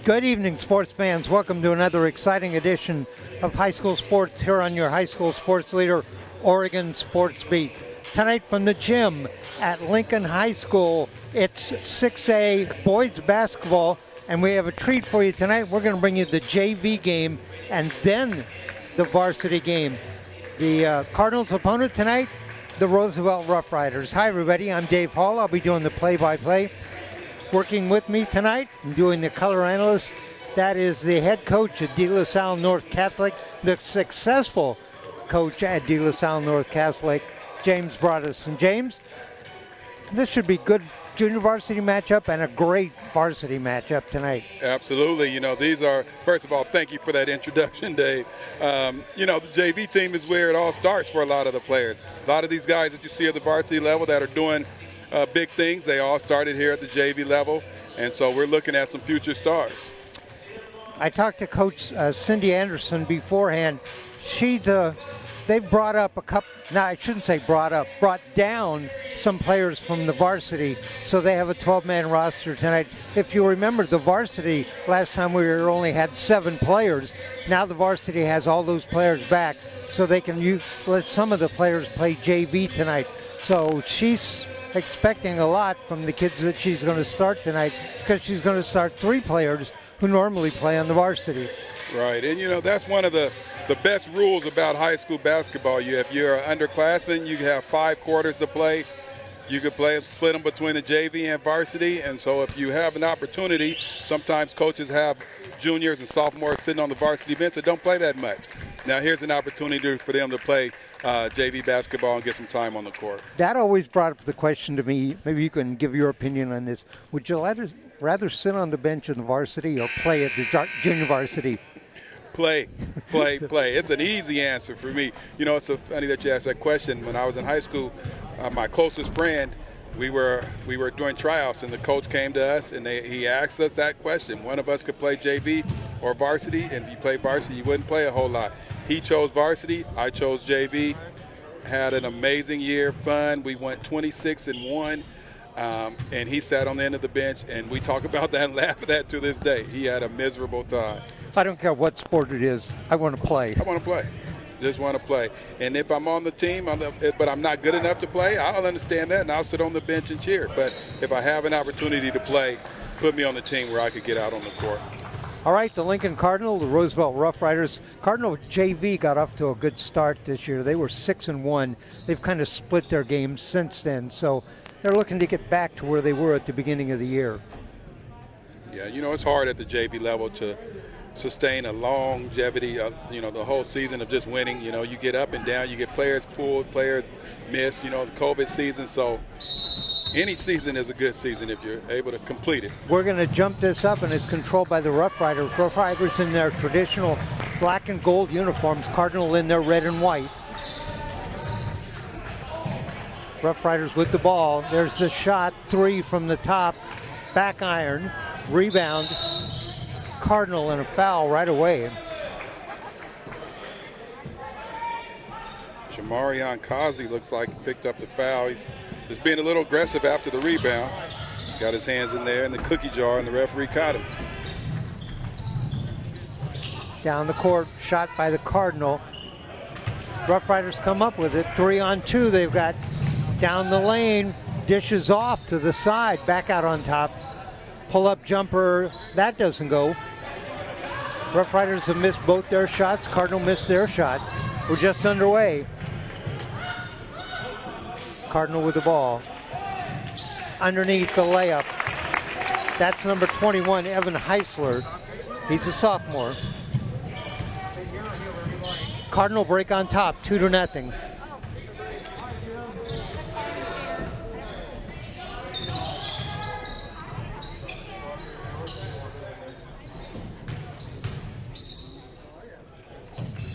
Good evening, sports fans. Welcome to another exciting edition of High School Sports here on your High School Sports Leader, Oregon Sports Beat. Tonight from the gym at Lincoln High School, it's 6A boys basketball, and we have a treat for you tonight. We're going to bring you the JV game and then the varsity game. The Cardinals' opponent tonight, the Roosevelt Roughriders. Hi, everybody. I'm Dave Hall. I'll be doing the play-by-play. Working with me tonight and doing the color analyst, that is the head coach at De La Salle North Catholic, the successful coach at De La Salle North Catholic, James Broadous. And James, this should be good junior varsity matchup and a great varsity matchup tonight. Absolutely. You know, these are, first of all, thank you for that introduction, Dave. You know, the JV team is where it all starts for a lot of the players. A lot of these guys that you see at the varsity level that are doing big things, they all started here at the JV level, and so we're looking at some future stars. I talked to Coach Cindy Anderson beforehand. They've brought up I shouldn't say brought down some players from the varsity, so they have a 12-man roster tonight. If you remember, the varsity last time we only had 7 players. Now the varsity has all those players back, so they can let some of the players play JV tonight. So she's expecting a lot from the kids that she's going to start tonight, because she's going to start 3 players who normally play on the varsity. Right, and you know, that's one of the best rules about high school basketball. If you're an underclassman, you have 5 quarters to play. You could split them between the JV and varsity, and so if you have an opportunity, sometimes coaches have juniors and sophomores sitting on the varsity bench that don't play that much. Now here's an opportunity for them to play JV basketball and get some time on the court. That always brought up the question to me. Maybe you can give your opinion on this. Would you rather sit on the bench in the varsity or play at the junior varsity? Play. It's an easy answer for me. You know, it's so funny that you asked that question. When I was in high school, my closest friend, we were doing tryouts, and the coach came to us and he asked us that question. One of us could play JV or varsity, and if you play varsity, you wouldn't play a whole lot. He chose varsity, I chose JV. Had an amazing year, fun. We went 26-1, and he sat on the end of the bench, and we talk about that and laugh at that to this day. He had a miserable time. I don't care what sport it is. I want to play. I want to play. Just want to play. And if I'm on the team, but I'm not good enough to play, I'll understand that, and I'll sit on the bench and cheer. But if I have an opportunity to play, put me on the team where I could get out on the court. All right, the Lincoln Cardinal, the Roosevelt Roughriders. Cardinal JV got off to a good start this year. They were 6-1. They've kind of split their games since then, so they're looking to get back to where they were at the beginning of the year. Yeah, you know, it's hard at the JV level to sustain a longevity of, you know, the whole season of just winning. You know, you get up and down, you get players pulled, players missed, you know, the COVID season. So any season is a good season if you're able to complete it. We're going to jump this up, and it's controlled by the Roughriders. Roughriders in their traditional black and gold uniforms, Cardinal in their red and white. Roughriders with the ball. There's the shot, 3 from the top, back iron, rebound. Cardinal and a foul right away. Jamarion Kazi looks like he picked up the foul. He's just being a little aggressive after the rebound. Got his hands in there in the cookie jar, and the referee caught him. Down the court, shot by the Cardinal. Roughriders come up with it. 3-on-2 they've got. Down the lane, dishes off to the side, back out on top. Pull-up jumper, that doesn't go. Roughriders have missed both their shots. Cardinal missed their shot. We're just underway. Cardinal with the ball. Underneath the layup. That's number 21, Evan Heisler. He's a sophomore. Cardinal break on top, 2-0.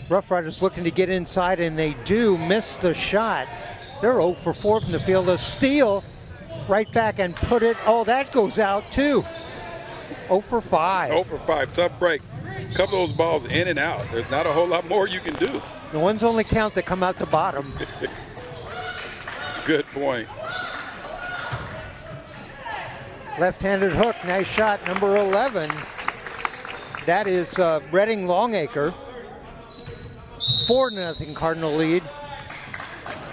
Roughriders looking to get inside, and they do miss the shot. They're 0 for 4 from the field. A steal right back and put it. Oh, that goes out too. 0 for 5. 0 for 5. Tough break. A couple of those balls in and out. There's not a whole lot more you can do. The ones only count that come out the bottom. Good point. Left-handed hook. Nice shot. Number 11. that is Reading Longacre. 4-0 Cardinal lead.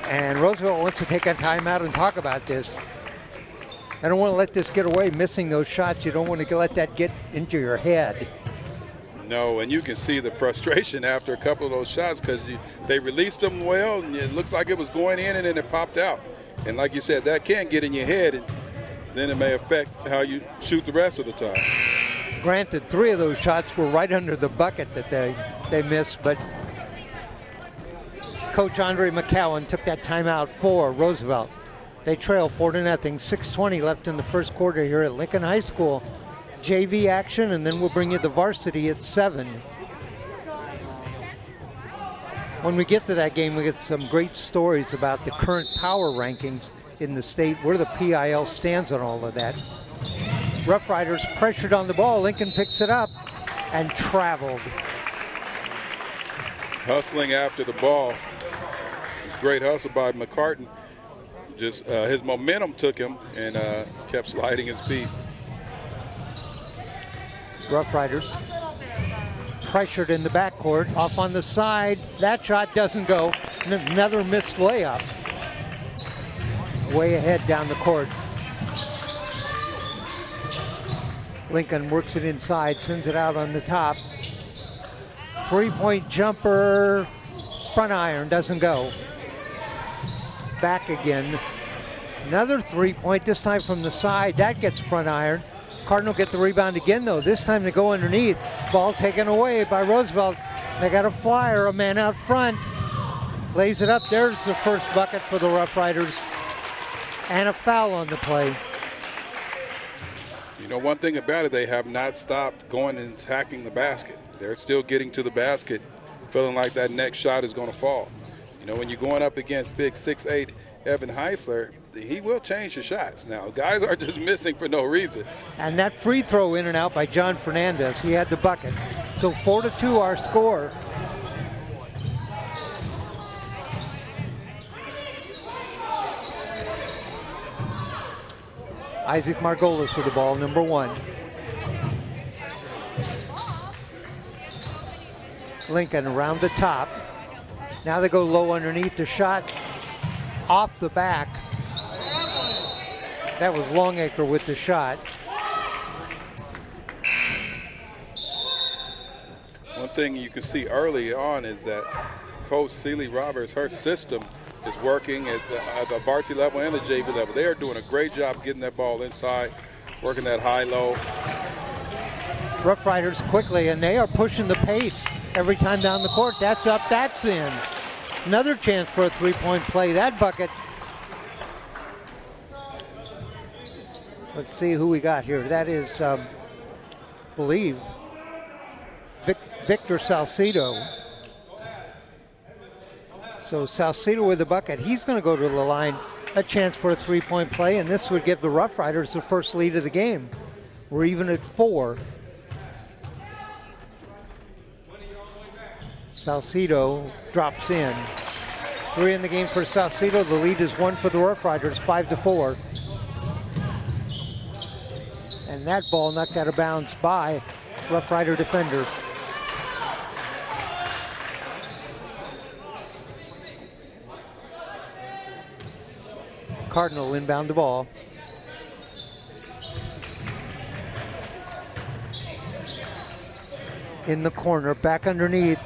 And Roosevelt wants to take a timeout and talk about this. I don't want to let this get away, missing those shots. You don't want to let that get into your head. No, and you can see the frustration after a couple of those shots because they released them well, and it looks like it was going in, and then it popped out. And like you said, that can get in your head, and then it may affect how you shoot the rest of the time. Granted, 3 of those shots were right under the bucket that they missed, but Coach Andre McCowan took that timeout for Roosevelt. They trail 4-0, 6:20 left in the first quarter here at Lincoln High School. JV action, and then we'll bring you the varsity at 7. When we get to that game, we get some great stories about the current power rankings in the state, where the PIL stands on all of that. Roughriders pressured on the ball. Lincoln picks it up and traveled. Hustling after the ball. It's great hustle by McCartan. Just his momentum took him and kept sliding his feet. Roughriders pressured in the backcourt, off on the side. That shot doesn't go. Another missed layup. Way ahead down the court. Lincoln works it inside, sends it out on the top. 3-point jumper, front iron, doesn't go. Back again. Another 3-point, this time from the side. That gets front iron. Cardinal get the rebound again, though. This time they go underneath. Ball taken away by Roosevelt. They got a flyer, a man out front. Lays it up. There's the first bucket for the Roughriders. And a foul on the play. You know, one thing about it, they have not stopped going and attacking the basket. They're still getting to the basket, feeling like that next shot is going to fall. You know, when you're going up against big 6'8" Evan Heisler, he will change the shots. Now, guys are just missing for no reason. And that free throw in and out by John Fernandez, he had the bucket. So 4-2 our score. Isaac Margolis with the ball, number 1. Lincoln around the top. Now they go low underneath. The shot off the back. That was Longacre with the shot. One thing you can see early on is that Coach Celie Roberts, her system is working at the varsity level and the JV level. They are doing a great job getting that ball inside, working that high-low. Roughriders quickly, and they are pushing the pace every time down the court. That's up, that's in. Another chance for a 3-point play. That bucket. Let's see who we got here. That is, believe, Victor Salcido. So Salcido with the bucket. He's going to go to the line. A chance for a 3-point play, and this would give the Roughriders the first lead of the game. We're even at 4. Salcido drops in. 3 in the game for Salcido. The lead is 1 for the Roughriders, 5-4. And that ball knocked out of bounds by Roughrider defender. Cardinal inbound the ball. In the corner, back underneath,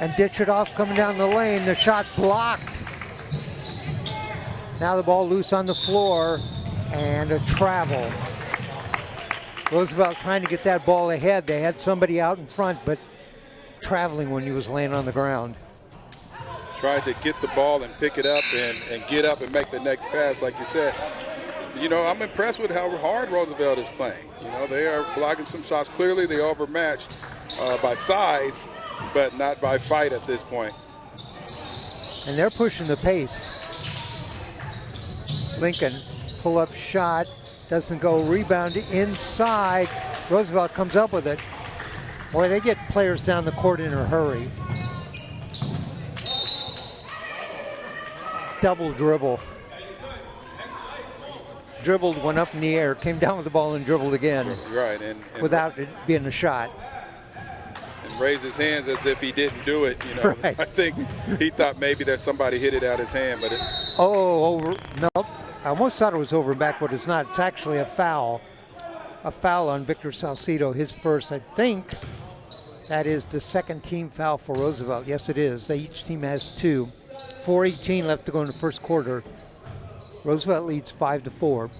and ditch it off coming down the lane. The shot blocked. Now the ball loose on the floor, and a travel. Roosevelt trying to get that ball ahead. They had somebody out in front, but traveling when he was laying on the ground. Tried to get the ball and pick it up and get up and make the next pass, like you said. You know, I'm impressed with how hard Roosevelt is playing. You know, they are blocking some shots. Clearly, they overmatched by size, but not by fight at this point. And they're pushing the pace. Lincoln, pull-up shot, doesn't go. Rebound inside. Roosevelt comes up with it. Boy, they get players down the court in a hurry. Double dribble. Dribbled, went up in the air, came down with the ball and dribbled again. Right, and without it being a shot. raise his hands as if he didn't do it. Right. I think he thought maybe that somebody hit it out his hand, but over. Nope. I almost thought it was over back, but it's not. It's actually a foul. A foul on Victor Salcido, his first. I think that is the second team foul for Roosevelt. Yes, it is. Each team has 2. 4:18 left to go in the first quarter. Roosevelt leads 5-4.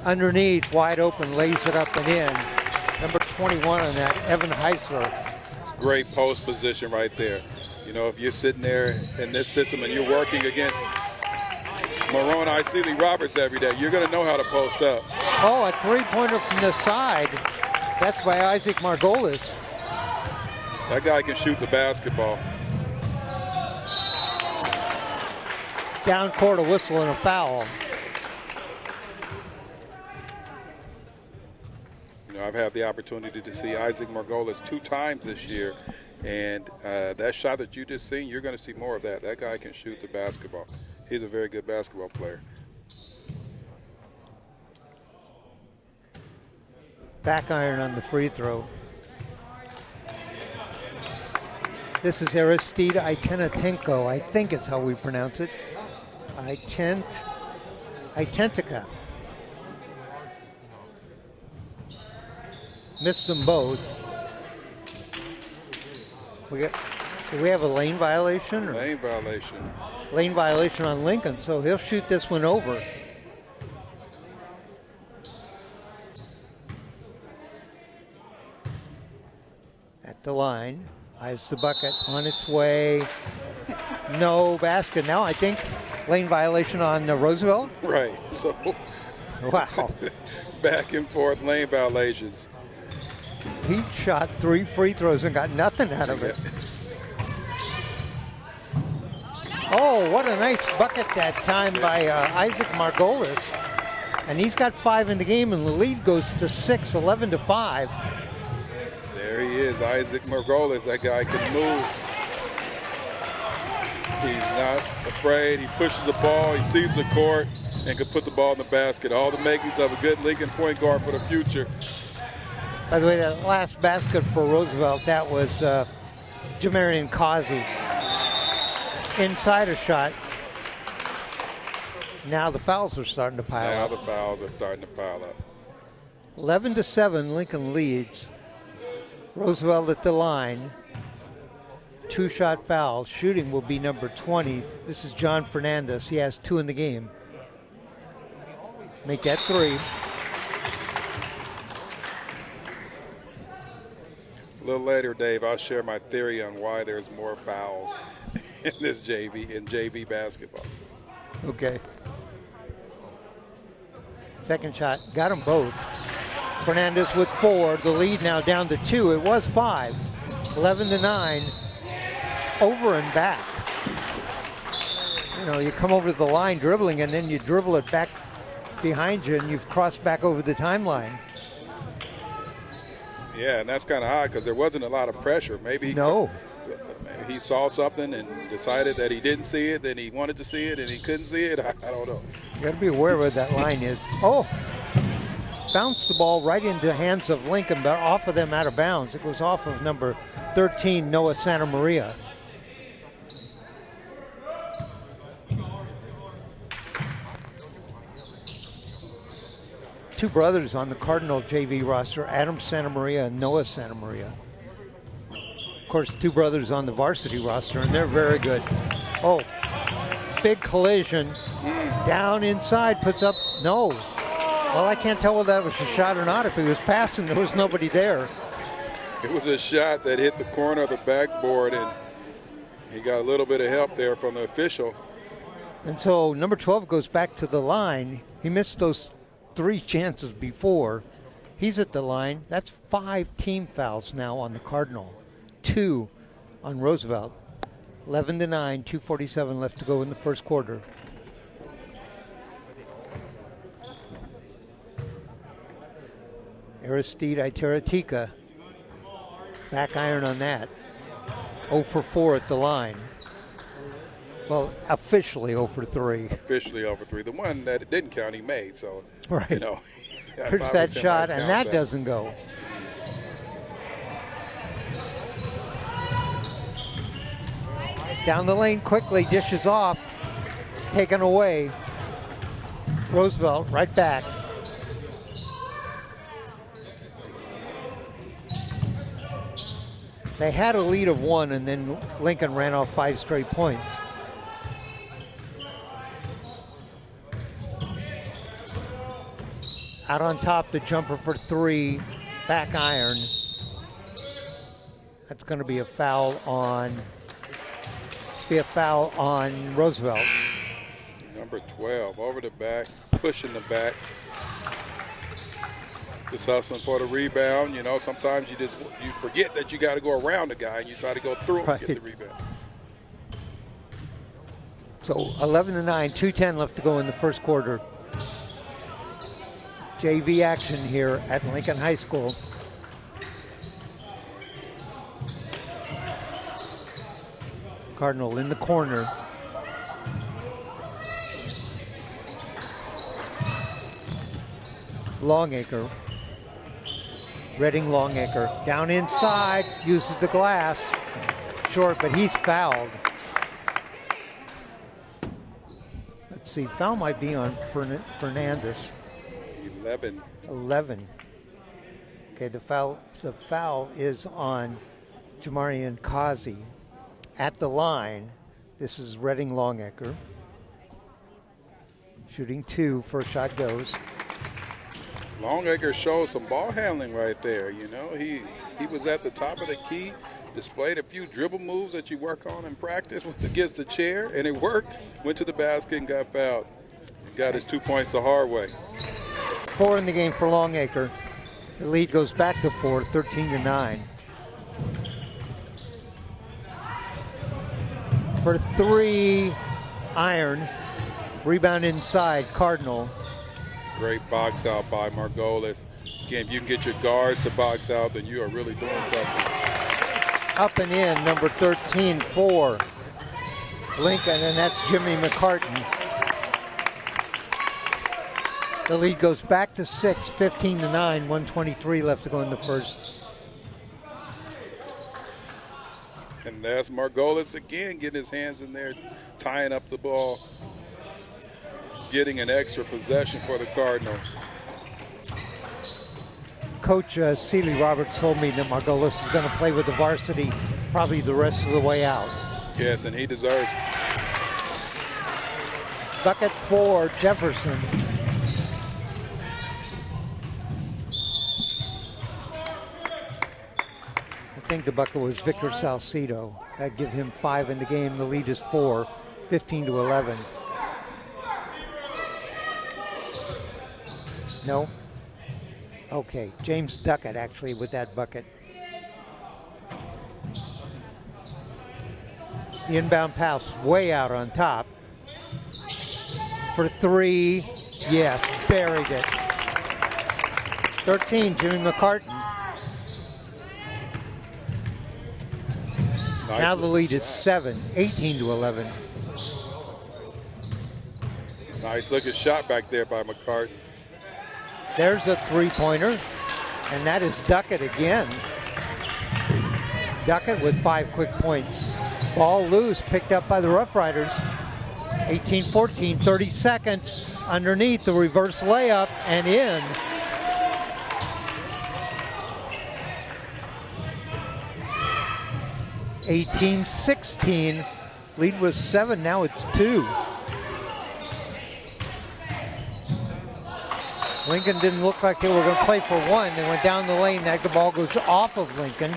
Underneath, wide open, lays it up and in. Number 21 on that, Evan Heisler. it's great post position right there. If you're sitting there in this system and you're working against Moroni Isili Roberts every day, you're going to know how to post up. Oh, a three-pointer from the side. That's by Isaac Margolis. That guy can shoot the basketball. Down court, a whistle and a foul. I've had the opportunity to see Isaac Margolis 2 times this year, and that shot that you just seen, you're going to see more of that. That guy can shoot the basketball. He's a very good basketball player. Back iron on the free throw. This is Aristide Itenatenko. I think it's how we pronounce it. Itentica. Missed them both. Do we have a lane violation? Lane violation. Lane violation on Lincoln, so he'll shoot this one over. At the line, eyes the bucket on its way. No basket. Now I think lane violation on Roosevelt. Right. So wow. Back and forth lane violations. He shot 3 free throws and got nothing out of it. Oh, what a nice bucket that time by Isaac Margolis. And he's got 5 in the game, and the lead goes to 6, 11-5. There he is, Isaac Margolis. That guy can move. He's not afraid. He pushes the ball. He sees the court and can put the ball in the basket. All the makings of a good Lincoln point guard for the future. By the way, that last basket for Roosevelt, that was Jamarian Causey. Inside a shot. Now the fouls are starting to pile up. Now the fouls are starting to pile up. 11-7, Lincoln leads. Roosevelt at the line. 2-shot foul. Shooting will be number 20. This is John Fernandez. He has 2 in the game. Make that 3. A little later, Dave, I'll share my theory on why there's more fouls in this JV basketball. Okay. Second shot, got them both. Fernandez with 4. The lead now down to 2. It was 5. 11-9. Over and back. You come over the line dribbling, and then you dribble it back behind you, and you've crossed back over the timeline. Yeah, and that's kind of odd because there wasn't a lot of pressure. Maybe he saw something and decided that he didn't see it, then he wanted to see it, and he couldn't see it. I don't know. You got to be aware where that line is. Oh, bounced the ball right into the hands of Lincoln, but off of them out of bounds. It was off of number 13, Noah Santa Maria. Two brothers on the Cardinal JV roster, Adam Santa Maria and Noah Santa Maria. Of course, 2 brothers on the varsity roster, and they're very good. Oh, big collision. Down inside, puts up, no. Well, I can't tell whether that was a shot or not. If he was passing, there was nobody there. It was a shot that hit the corner of the backboard, and he got a little bit of help there from the official. And so number 12 goes back to the line. He missed those 3 chances before. He's at the line. That's 5 team fouls now on the Cardinal. 2 on Roosevelt. 11-9, 2:47 left to go in the first quarter. Aristide Iteratika. Back iron on that. 0 for 4 at the line. Well, officially 0 for 3. Officially 0 for 3. The one that didn't count, he made. So, right. There's that shot, and that doesn't go. Down the lane quickly, dishes off, taken away. Roosevelt right back. They had a lead of 1, and then Lincoln ran off 5 straight points. Out on top, the jumper for 3, back iron. That's going to be a foul on Roosevelt. Number 12, over the back, pushing the back. Just hustling for the rebound. You know, sometimes you forget that you got to go around the guy and you try to go through him to get the rebound. So 11-9, 2:10 left to go in the first quarter. JV action here at Lincoln High School. Cardinal in the corner. Longacre. Redding Longacre. Down inside, uses the glass. Short, but he's fouled. Let's see, foul might be on Fernandez. 11. Okay, the foul is on Jamarian Kazi. At the line, this is Redding Longacre. Shooting 2, first shot goes. Longacre shows some ball handling right there. You know, he was at the top of the key, displayed a few dribble moves that you work on in practice against the chair, and it worked. Went to the basket and got fouled. Got his 2 points the hard way. 4 in the game for Longacre. The lead goes back to 4, 13-9. For 3, iron. Rebound inside, Cardinal. Great box out by Margolis. Again, if you can get your guards to box out, then you are really doing something. Up and in, number 13 for Lincoln, and that's Jimmy McCartan. The lead goes back to 6, 15-9, 1:23 left to go in the first. And that's Margolis again getting his hands in there, tying up the ball, getting an extra possession for the Cardinals. Coach Seeley Roberts told me that Margolis is going to play with the varsity probably the rest of the way out. Yes, and he deserves it. Bucket for Jefferson. I think the bucket was Victor Salcido. That'd give him 5 in the game. The lead is 4, 15-11. No? Okay, James Duckett actually with that bucket. The inbound pass way out on top. For 3, yes, buried it. 13, Jimmy McCartan. Nice. Now the lead is 7, 18-11. Nice looking shot back there by McCartan. There's a 3-pointer, and that is Duckett again. Duckett with 5 quick points. Ball loose, picked up by the Roughriders. 18-14, 30 seconds. Underneath, the reverse layup, and in. (18-16). Lead was 7, now it's 2. Lincoln didn't look like they were going to play for 1. They went down the lane. That the ball goes off of Lincoln.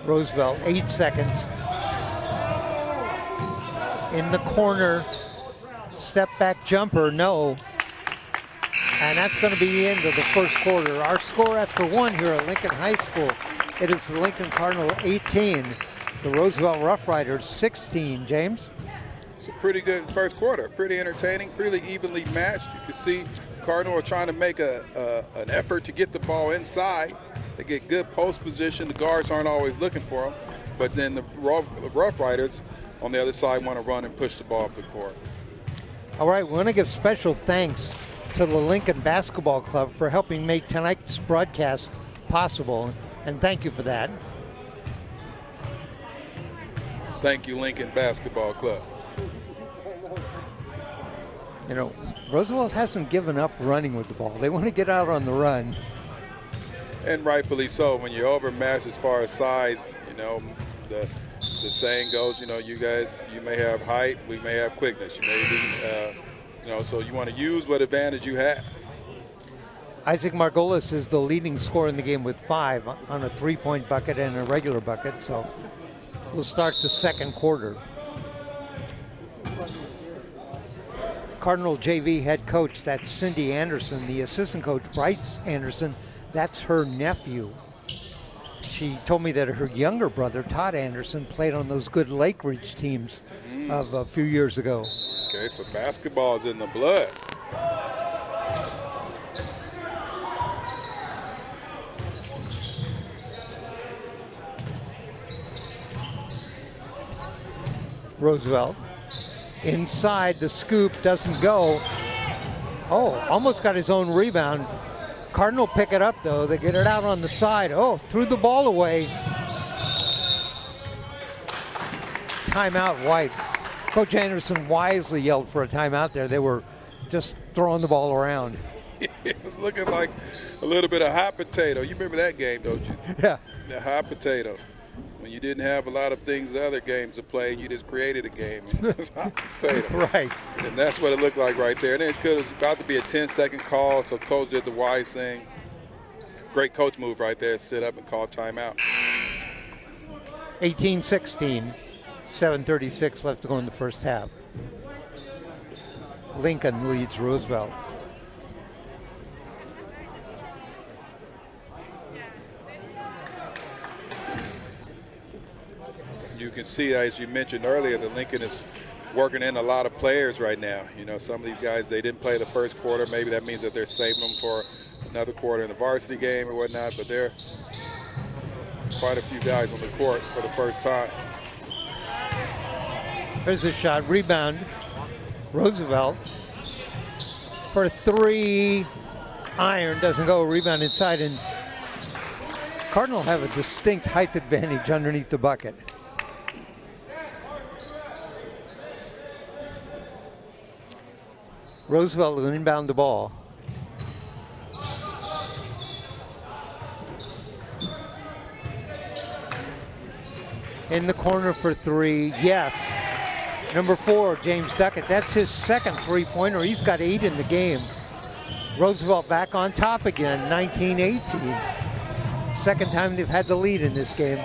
Roosevelt, 8 seconds. In the corner, step back jumper, no. And that's going to be the end of the first quarter. Our score after 1 here at Lincoln High School, it is the Lincoln Cardinal 18, the Roosevelt Roughriders 16. James? It's a pretty good first quarter, pretty entertaining, pretty evenly matched. You can see Cardinal are trying to make an effort to get the ball inside. They get good post position. The guards aren't always looking for them. But then the Roughriders on the other side want to run and push the ball up the court. All right, we want to give special thanks to the Lincoln Basketball Club for helping make tonight's broadcast possible, and thank you for that. Thank you, Lincoln Basketball Club. You know, Roosevelt hasn't given up running with the ball. They want to get out on the run. And rightfully so. When you're overmatched as far as size, you know, the saying goes, you know, you guys, you may have height, we may have quickness. You may be, you know, so you want to use what advantage you have. Isaac Margolis is the leading scorer in the game with 5 on a 3-point bucket and a regular bucket. So we'll start the second quarter. Cardinal JV head coach, that's Cindy Anderson. The assistant coach, Bryce Anderson, that's her nephew. She told me that her younger brother, Todd Anderson, played on those good Lake Ridge teams of a few years ago. Okay, so basketball is in the blood. Roosevelt inside, the scoop doesn't go. Oh, almost got his own rebound. Cardinal pick it up though. They get it out on the side. Oh, threw the ball away. Timeout, White. Coach Anderson wisely yelled for a timeout there. They were just throwing the ball around. It was looking like a little bit of hot potato. You remember that game, don't you? Yeah. The hot potato. When you didn't have a lot of things the other games to play, you just created a game. It's hot potato. Right. And that's what it looked like right there. And then it was about to be a 10-second call, so coach did the wise thing. Great coach move right there, sit up and call timeout. 18-16, 7:36 left to go in the first half. Lincoln leads Roosevelt. You can see, as you mentioned earlier, that Lincoln is working in a lot of players right now. You know, some of these guys, they didn't play the first quarter. Maybe that means that they're saving them for another quarter in the varsity game or whatnot, but there are quite a few guys on the court for the first time. There's a shot, rebound. Roosevelt for 3. Iron doesn't go, rebound inside, and Cardinal have a distinct height advantage underneath the bucket. Roosevelt will inbound the ball. In the corner for 3, yes. Number 4, James Duckett. That's his second three-pointer. He's got 8 in the game. Roosevelt back on top again, 19-18. Second time they've had the lead in this game.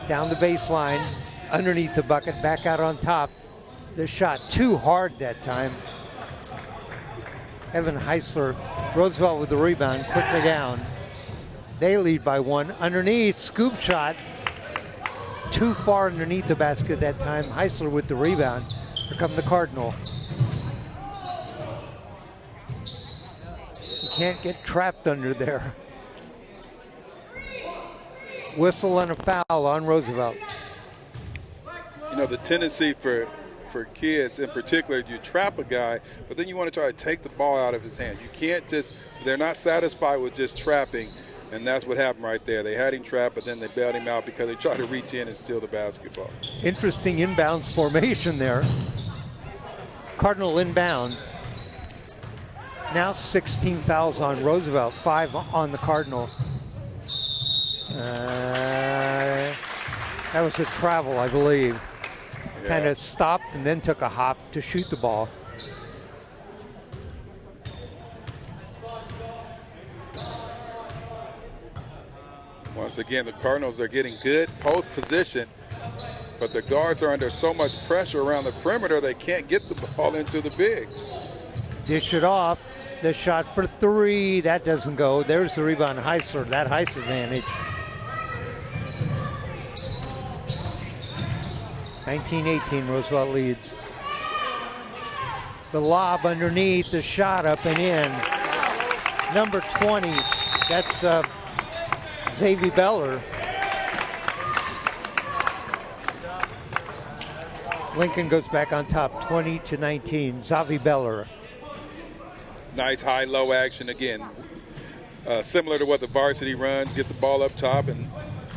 Down the baseline, underneath the bucket, back out on top. The shot too hard that time. Evan Heisler, Roosevelt with the rebound, quickly down. They lead by 1. Underneath, scoop shot. Too far underneath the basket that time. Heisler with the rebound. Here come the Cardinal. You can't get trapped under there. Whistle and a foul on Roosevelt. You know, the tendency for kids in particular, you trap a guy, but then you want to try to take the ball out of his hand. You can't just, they're not satisfied with just trapping, and that's what happened right there. They had him trapped, but then they bailed him out because they tried to reach in and steal the basketball. Interesting inbounds formation there. Cardinal inbound. Now 16 fouls on Roosevelt, 5 on the Cardinal. That was a travel, I believe. Yeah. Kind of stopped and then took a hop to shoot the ball. Once again, the Cardinals are getting good post position, but the guards are under so much pressure around the perimeter they can't get the ball into the bigs. Dish it off. The shot for 3. That doesn't go. There's the rebound, Heisler. That height advantage. 19-18, Roosevelt leads. The lob underneath, the shot up and in. Number 20, that's Xavier Beller. Lincoln goes back on top, 20-19. Xavi Beller. Nice high-low action again. Similar to what the varsity runs, get the ball up top and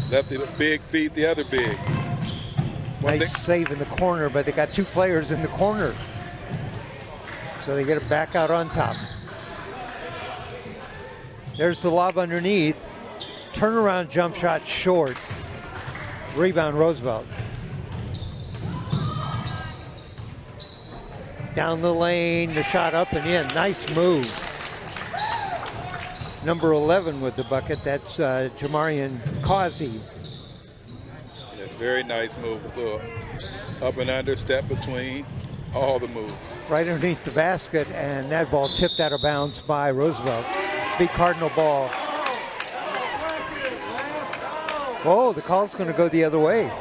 let the big feed the other big. Nice save in the corner, but they got two players in the corner. So they get it back out on top. There's the lob underneath. Turnaround jump shot short. Rebound Roosevelt. Down the lane, the shot up and in. Nice move. Number 11 with the bucket. That's Jamarian Causey. Yes, very nice move. Up and under, step between, all the moves. Right underneath the basket, and that ball tipped out of bounds by Roosevelt. Big Cardinal ball. Oh, the call's going to go the other way.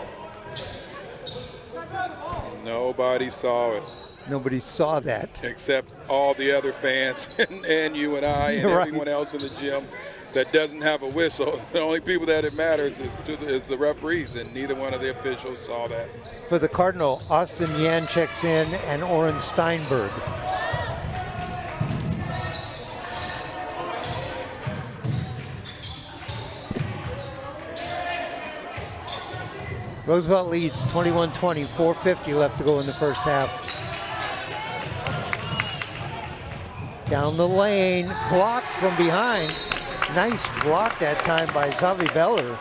Nobody saw it. Nobody saw that. Except all the other fans and you and I and right. Everyone else in the gym that doesn't have a whistle. The only people that it matters is the referees, and neither one of the officials saw that. For the Cardinal, Austin Yan checks in and Oren Steinberg. Roosevelt leads 21-20, 4:50 left to go in the first half. Down the lane, blocked from behind. Nice block that time by Xavi Beller.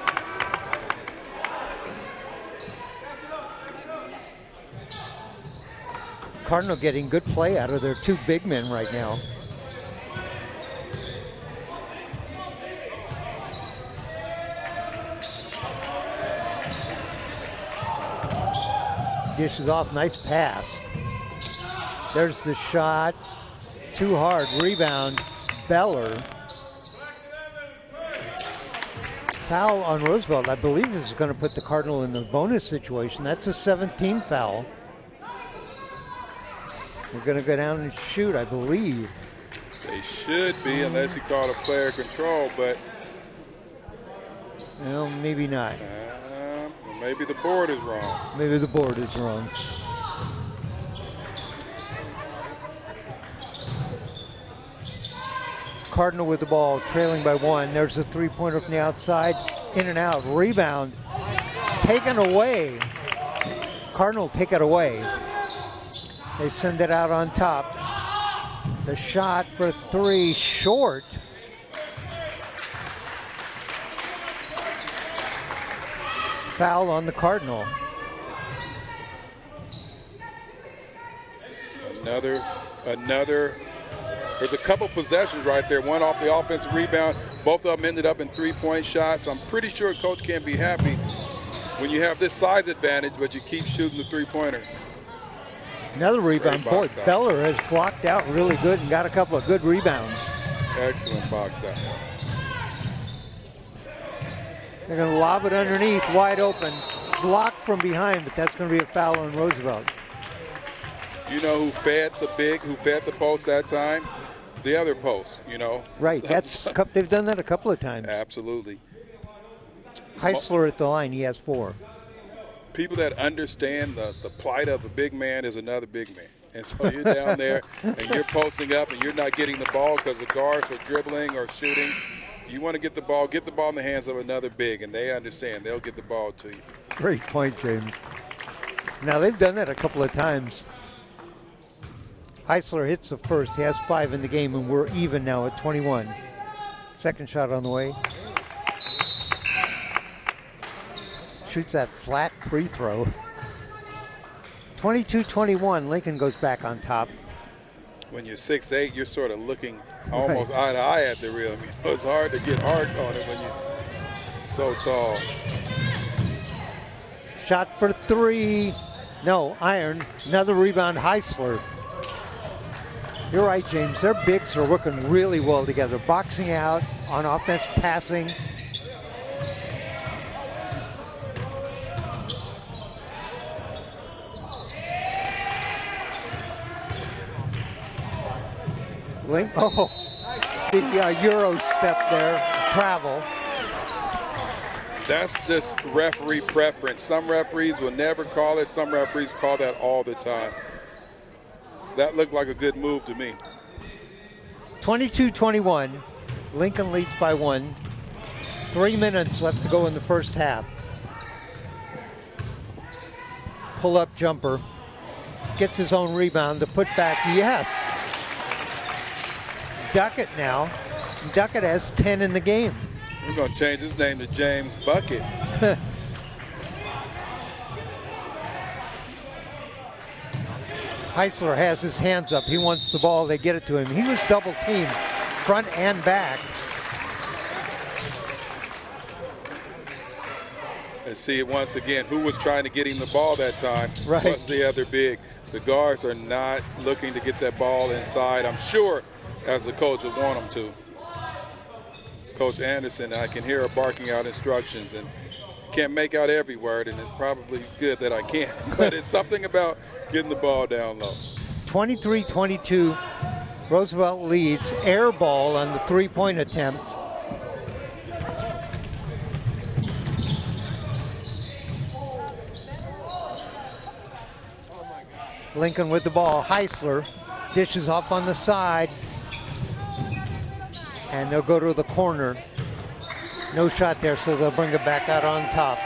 Cardinal getting good play out of their two big men right now. Dishes off, nice pass. There's the shot. Too hard, rebound, Beller. Foul on Roosevelt. I believe this is going to put the Cardinal in the bonus situation. That's a 17 foul. We're going to go down and shoot, I believe. They should be, unless you call it player control, but... Well, maybe not. Maybe the board is wrong. Maybe the board is wrong. Cardinal with the ball, trailing by one. There's a three-pointer from the outside. In and out. Rebound. Taken away. Cardinal take it away. They send it out on top. The shot for three, short. Foul on the Cardinal. Another. There's a couple possessions right there. One off the offensive rebound. Both of them ended up in three-point shots. I'm pretty sure Coach can't be happy when you have this size advantage, but you keep shooting the three-pointers. Another rebound. Boy, Beller has blocked out really good and got a couple of good rebounds. Excellent box out. They're going to lob it underneath, wide open. Blocked from behind, but that's going to be a foul on Roosevelt. You know who fed the post that time? The other post, you know. Right, they've done that a couple of times. Absolutely. Heisler at the line, he has 4. People that understand the plight of a big man is another big man. And so you're down there and you're posting up and you're not getting the ball because the guards are dribbling or shooting. You want to get the ball in the hands of another big, and they understand. They'll get the ball to you. Great point, James. Now, they've done that a couple of times. Heisler hits the first. He has 5 in the game, and we're even now at 21. Second shot on the way. Shoots that flat free throw. 22-21, Lincoln goes back on top. When you're 6'8", you're sort of looking almost eye to eye at the rim. You know, it's hard to get hard on it when you're so tall. Shot for 3. No, iron. Another rebound, Heisler. You're right, James. Their bigs are working really well together. Boxing out, on offense, passing. The Euro step there, travel. That's just referee preference. Some referees will never call it. Some referees call that all the time. That looked like a good move to me. 22-21. Lincoln leads by 1. 3 minutes left to go in the first half. Pull-up jumper. Gets his own rebound. The putback, yes. Duckett now. Duckett has 10 in the game. We're going to change his name to James Bucket. Heisler has his hands up. He wants the ball. They get it to him. He was double teamed front and back. And see once again who was trying to get him the ball that time. Right. Was the other big. The guards are not looking to get that ball inside. I'm sure as the coach would want them to. It's Coach Anderson. I can hear her barking out instructions and can't make out every word, and it's probably good that I can't. But it's something about getting the ball down low. 23-22. Roosevelt leads. Air ball on the three-point attempt. Lincoln with the ball. Heisler dishes off on the side. And they'll go to the corner. No shot there, so they'll bring it back out on top.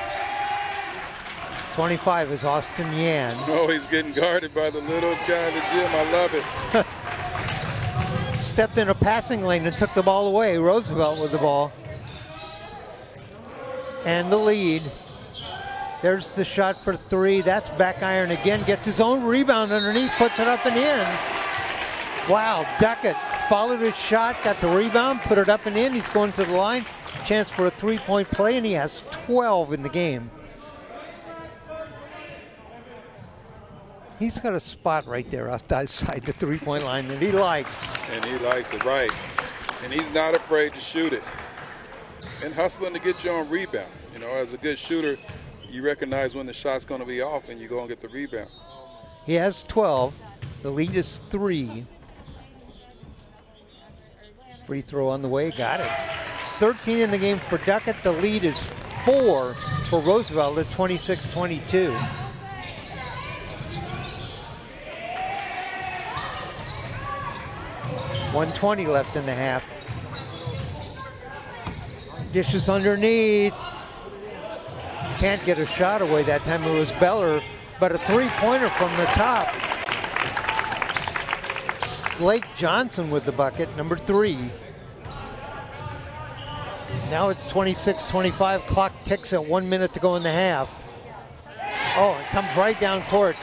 25 is Austin Yan. Oh, he's getting guarded by the littlest guy in the gym. I love it. Stepped in a passing lane and took the ball away. Roosevelt with the ball. And the lead. There's the shot for 3. That's back iron again. Gets his own rebound underneath, puts it up and in. Wow, Duckett followed his shot, got the rebound, put it up and in. He's going to the line. Chance for a three-point play, and he has 12 in the game. He's got a spot right there outside the three-point line that he likes. And he likes it, right. And he's not afraid to shoot it. And hustling to get your own rebound. You know, as a good shooter, you recognize when the shot's going to be off and you go and get the rebound. He has 12. The lead is 3. Free throw on the way, got it. 13 in the game for Duckett. The lead is 4 for Roosevelt at 26-22. .120 left in the half. Dishes underneath. Can't get a shot away that time. It was Beller, but a three-pointer from the top. Blake Johnson with the bucket, number 3. Now it's 26-25. Clock ticks at 1 minute to go in the half. Oh, it comes right down court.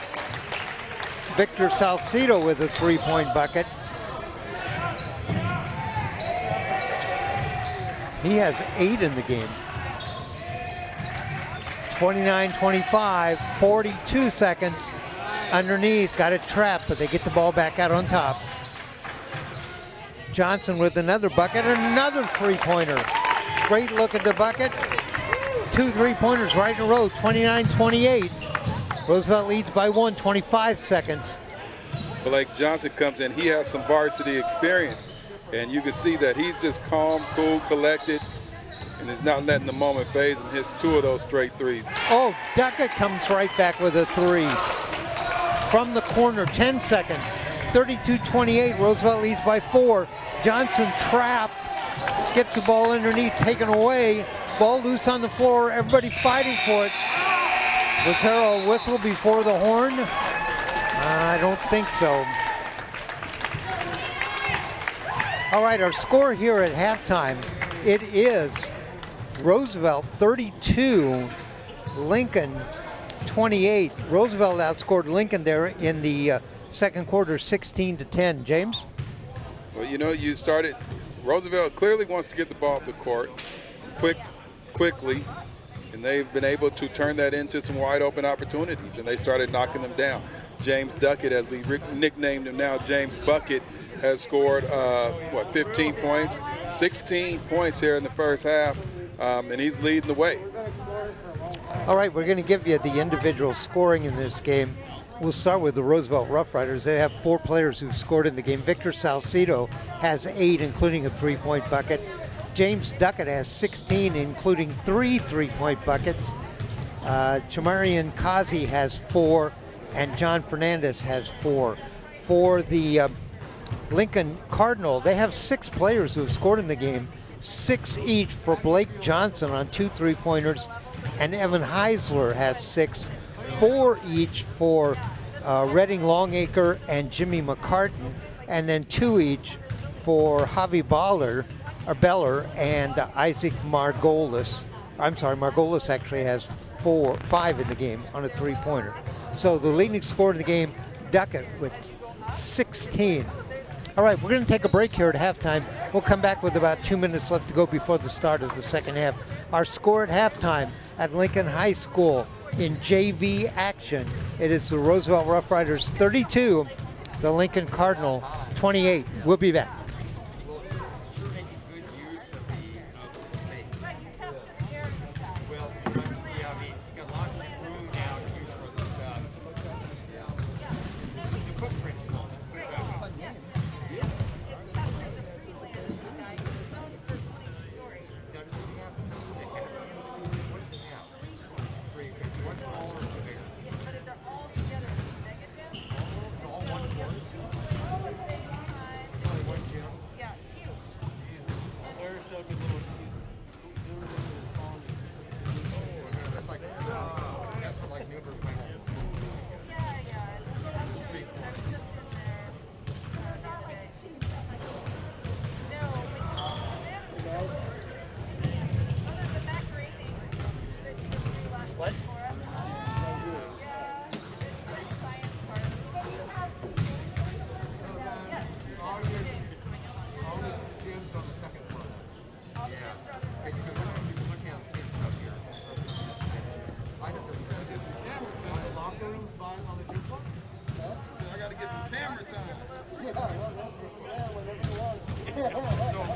Victor Salcido with a three-point bucket. He has 8 in the game. 29-25, 42 seconds. Underneath, got it trapped, but they get the ball back out on top. Johnson with another bucket, another three-pointer. Great look at the bucket. 2 three-pointers right in a row, 29-28. Roosevelt leads by 1, 25 seconds. Blake Johnson comes in, he has some varsity experience. And you can see that he's just calm, cool, collected, and is not letting the moment phase him. Hits 2 of those straight threes. Oh, Duckett comes right back with a 3. From the corner, 10 seconds. 32-28, Roosevelt leads by 4. Johnson trapped, gets the ball underneath, taken away. Ball loose on the floor, everybody fighting for it. Was there a whistle before the horn? I don't think so. All right, our score here at halftime, it is Roosevelt 32, Lincoln 28. Roosevelt outscored Lincoln there in the second quarter, 16-10. James? Well, you know, you started, Roosevelt clearly wants to get the ball up the court quickly, and they've been able to turn that into some wide open opportunities, and they started knocking them down. James Duckett, as we nicknamed him now, James Bucket, has scored, 15 points, 16 points here in the first half, and he's leading the way. All right, we're going to give you the individual scoring in this game. We'll start with the Roosevelt Roughriders. They have 4 players who've scored in the game. Victor Salcido has 8, including a 3-point bucket. James Duckett has 16, including 3 3-point buckets. Chamarian Kazi has 4, and John Fernandez has 4. For the Lincoln Cardinal, they have 6 players who have scored in the game, 6 each for Blake Johnson on 2 3-pointers, and Evan Heisler has 6, 4 each for Redding Longacre and Jimmy McCartan, and then 2 each for Javi Beller and Isaac Margolis. I'm sorry, Margolis actually has 5 in the game on a 3-pointer. So the leading scorer in the game, Duckett, with 16. All right, we're going to take a break here at halftime. We'll come back with about 2 minutes left to go before the start of the second half. Our score at halftime at Lincoln High School in JV action, it is the Roosevelt Roughriders 32, the Lincoln Cardinal 28. We'll be back.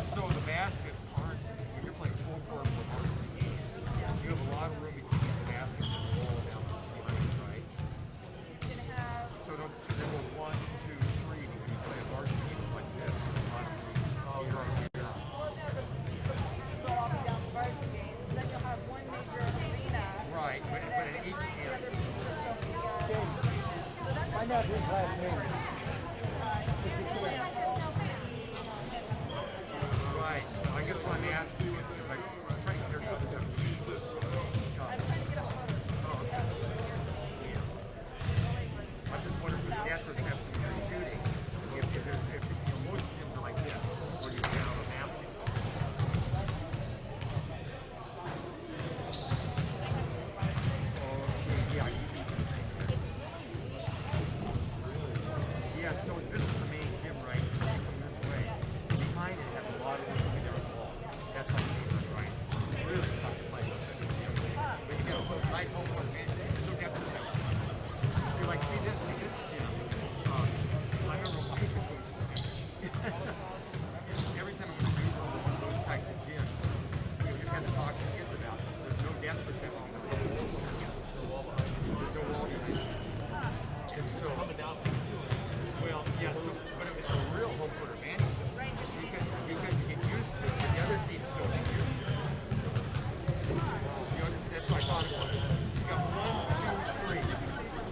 So the baskets aren't, when you're playing full court with varsity, you have a lot of room between the baskets and the wall down behind you, right? So don't you go 1, 2, 3, when you play a varsity team it's like this, there's a lot of room. Oh, you're on the ground. Right, but in each camp. Find out his last name. Right. I guess what I'm asking you is like I'm trying to figure out the I'm just wondering with that perception of your shooting, if most gyms are like this, where you get out of basket. Yeah, so this is the main gym, right? You come this way. Behind it has a lot of room to be there on the wall. That's how you do it, right? It's really tough to play with it. But you got a nice home court advantage. So you got the section. So you're like, see this gym. I remember when I used to coach every time I was doing one of those types of gyms, you just had to talk to kids about it. There's no depth perception. There's no wall behind you. And so, well, yeah, but it's a real home court advantage because you get used to it, but the other teams don't get used to it. You understand? That's what I thought it was. So you got 1, 2, 3.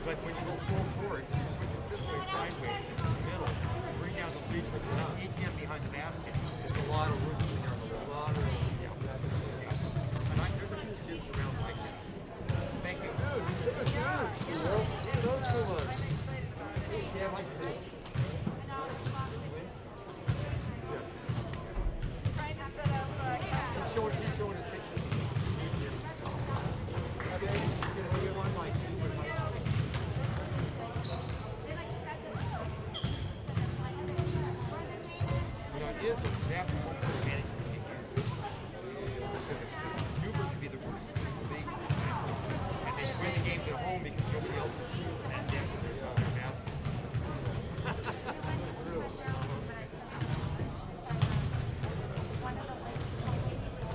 But when you go full court, you switch it this way sideways into the middle, bring down the three switches around. Each end behind the basket. There's a lot of room in there. A lot of room. Yeah. And there's a few gyms around like that. Thank you. Yeah, like this. He's showing his pictures. Okay, he's going to do one like this. You know, it is a depth home court advantage to get used to. Because Newburgh could be the worst team in the league. And they win the games at home because nobody else can shoot in that depth of their basket.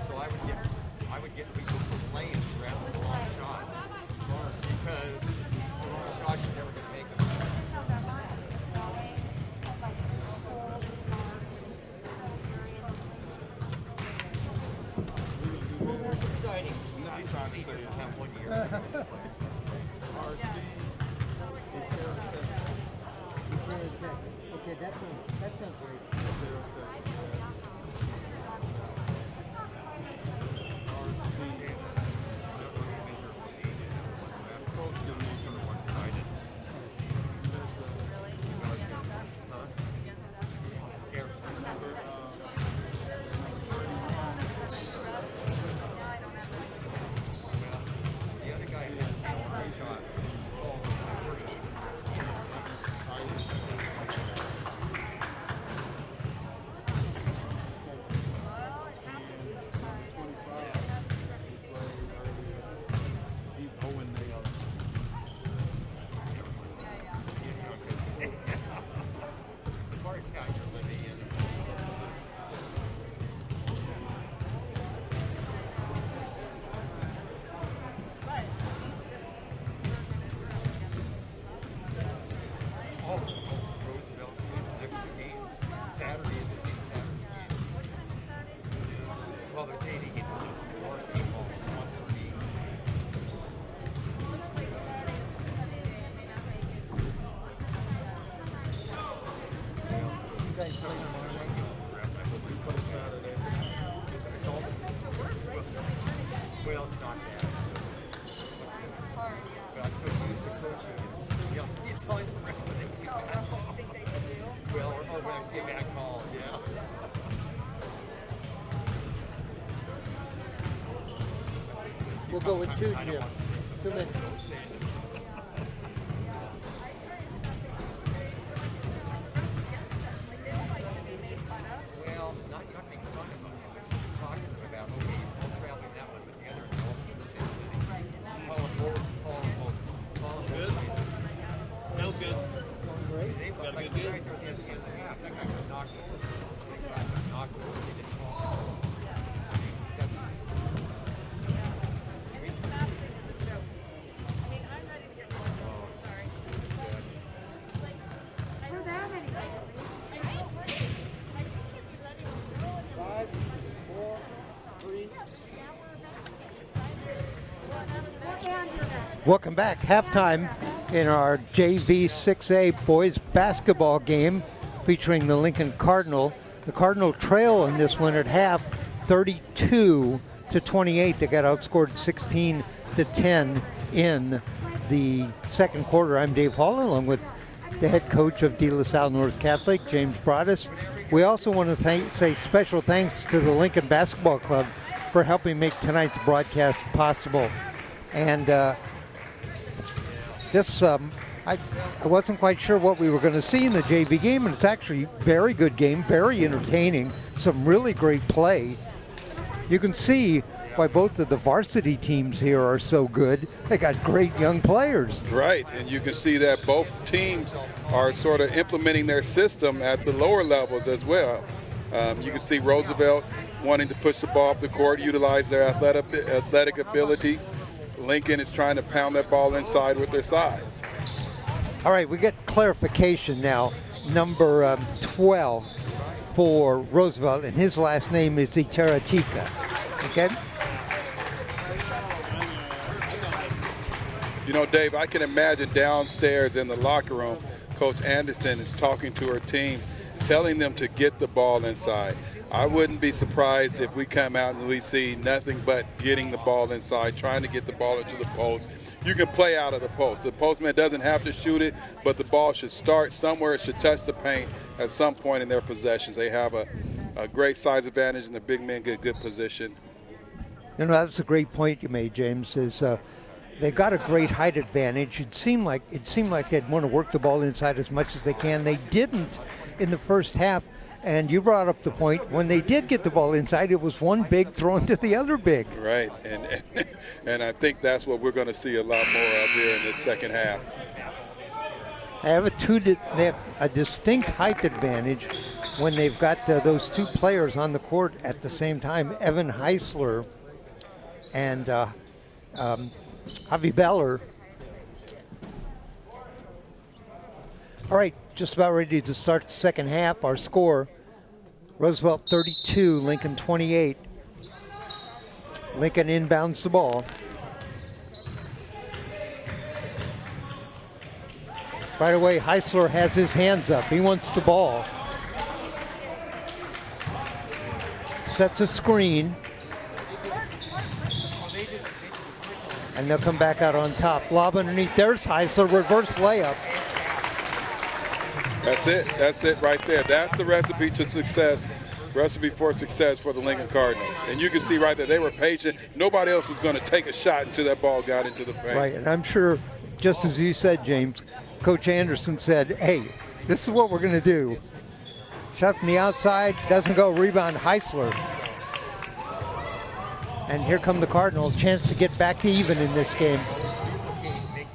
So I would get people for lanes rather than long shots because the long shots you're never going to make them. exciting. Nice seniors will have 1 year. Okay, that sounds great. The other guy has 10 shots. The parts guys are living in. Roosevelt, next 2 games. Saturday, this game, Saturday's game. Well, they're taking it to varsity ball. It's 1:30. You guys play tomorrow night? It's all well, it's not that. But I'm so used to coaching. You tell them when they do that. Well, or when I see a bad call, yeah. We'll go with 2, I don't Jim. want to say 2 something. minutes. Don't say it. Well, not making fun of them, but you talk to them about, okay, I'm traveling that one, but the other is also in the same city. Sounds good. Great. They Gotta like be the good. guy toward the end of the half. That guy got knocked over. That guy got knocked over. They didn't call. That's Five, four, three. Welcome back. Halftime in our JV 6A boys basketball game featuring the Lincoln Cardinal. The Cardinal trail in this one at half, 32-28. They got outscored 16-10 in the second quarter. I'm Dave Hall, along with the head coach of De La Salle North Catholic, James Broadous. We also want to say special thanks to the Lincoln Basketball Club for helping make tonight's broadcast possible. And I wasn't quite sure what we were going to see in the JV game, and it's actually a very good game, very entertaining, some really great play. You can see why both of the varsity teams here are so good. They got great young players. Right, and you can see that both teams are sort of implementing their system at the lower levels as well. You can see Roosevelt wanting to push the ball up the court, utilize their athletic ability. Lincoln is trying to pound that ball inside with their size. All right, we get clarification now. Number 12 for Roosevelt, and his last name is Iterachica. Okay? You know, Dave, I can imagine downstairs in the locker room, Coach Anderson is talking to her team, telling them to get the ball inside. I wouldn't be surprised if we come out and we see nothing but getting the ball inside, trying to get the ball into the post. You can play out of the post. The postman doesn't have to shoot it, but the ball should start somewhere. It should touch the paint at some point in their possessions. They have a great size advantage, and the big men get good position. You know, that's a great point you made, James, is they got a great height advantage. It seemed like they'd want to work the ball inside as much as they can. They didn't in the first half. And you brought up the point, when they did get the ball inside, it was one big thrown to the other big. Right, and I think that's what we're going to see a lot more of here in this second half. They have a distinct height advantage when they've got those two players on the court at the same time, Evan Heisler and Javi Beller. All right, just about ready to start the second half. Our score, Roosevelt 32, Lincoln 28. Lincoln inbounds the ball. Right away, Heisler has his hands up. He wants the ball. Sets a screen. And they'll come back out on top. Lob underneath. There's Heisler. Reverse layup. That's it. That's it right there. That's the recipe to success. Recipe for success for the Lincoln Cardinals. And you can see right there, they were patient. Nobody else was going to take a shot until that ball got into the paint. Right, and I'm sure, just as you said, James, Coach Anderson said, hey, this is what we're going to do. Shot from the outside, doesn't go, rebound Heisler. And here come the Cardinals, chance to get back to even in this game.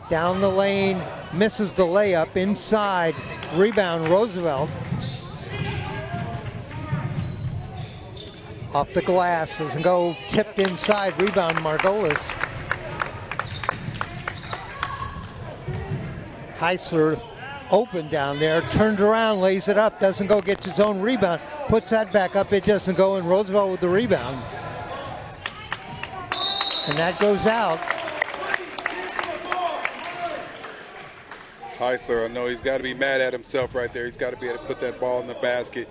Down the lane, misses the layup, inside, rebound Roosevelt. Off the glass, doesn't go, tipped inside, rebound Margolis. Heisler open down there, turns around, lays it up, doesn't go, gets his own rebound, puts that back up, it doesn't go, and Roosevelt with the rebound. And that goes out. Heisler, I know he's got to be mad at himself right there. He's got to be able to put that ball in the basket.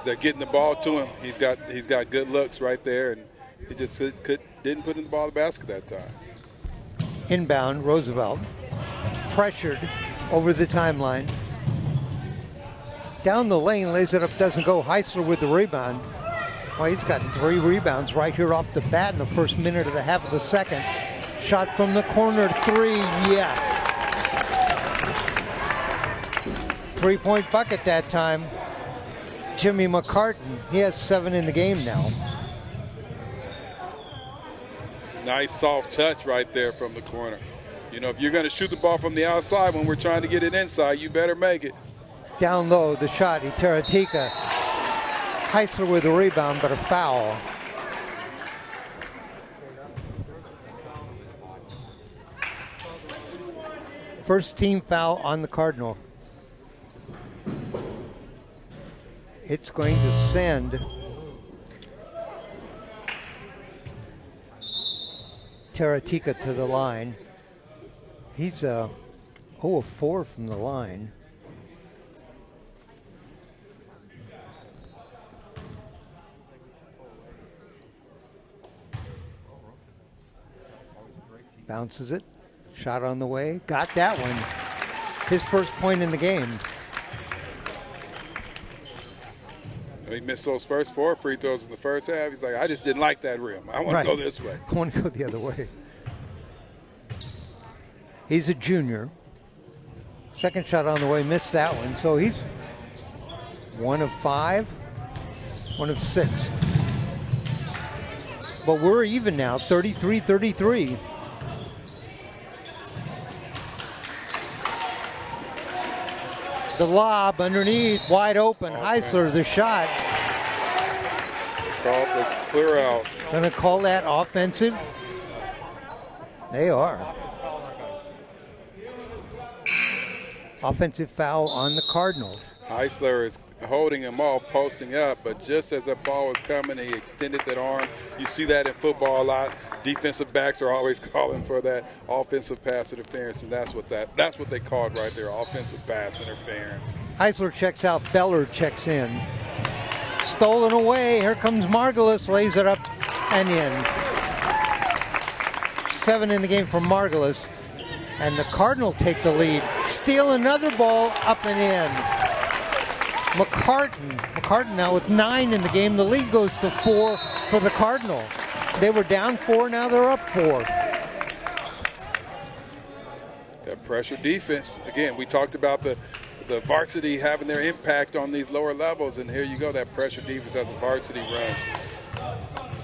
They're getting the ball to him. He's got good looks right there, and he just didn't put in the ball in the basket that time. Inbound, Roosevelt. Pressured over the timeline. Down the lane, lays it up, doesn't go. Heisler with the rebound. Well, he's got 3 rebounds right here off the bat in the first minute of the half of the second. Shot from the corner, 3, yes. 3-point bucket that time. Jimmy McCartan, he has 7 in the game now. Nice soft touch right there from the corner. You know, if you're going to shoot the ball from the outside when we're trying to get it inside, you better make it. Down low, the shot, Taratika. Heisler with a rebound, but a foul. First team foul on the Cardinal. It's going to send Taratika to the line. He's 0 of 4 from the line. Bounces it. Shot on the way. Got that one. His first point in the game. He missed those first 4 free throws in the first half. He's like, I just didn't like that rim. I want to go this way. I want to go the other way. He's a junior. Second shot on the way, missed that one. So he's 1 of 5, 1 of 6. But we're even now, 33-33. The lob underneath, wide open. Heisler, the shot. Called the clear out. Gonna call that offensive? They are. Offensive foul on the Cardinals. Heisler is holding him off, posting up, but just as that ball was coming, he extended that arm. You see that in football a lot. Defensive backs are always calling for that offensive pass interference, and that's what they called right there, offensive pass interference. Heisler checks out, Beller checks in. Stolen away, here comes Margolis, lays it up and in. 7 in the game for Margolis, and the Cardinals take the lead. Steal another ball, up and in. McCartan now with 9 in the game. The lead goes to 4 for the Cardinal. They were down 4, now they're up 4. That pressure defense. Again, we talked about the varsity having their impact on these lower levels, and here you go, that pressure defense as the varsity runs.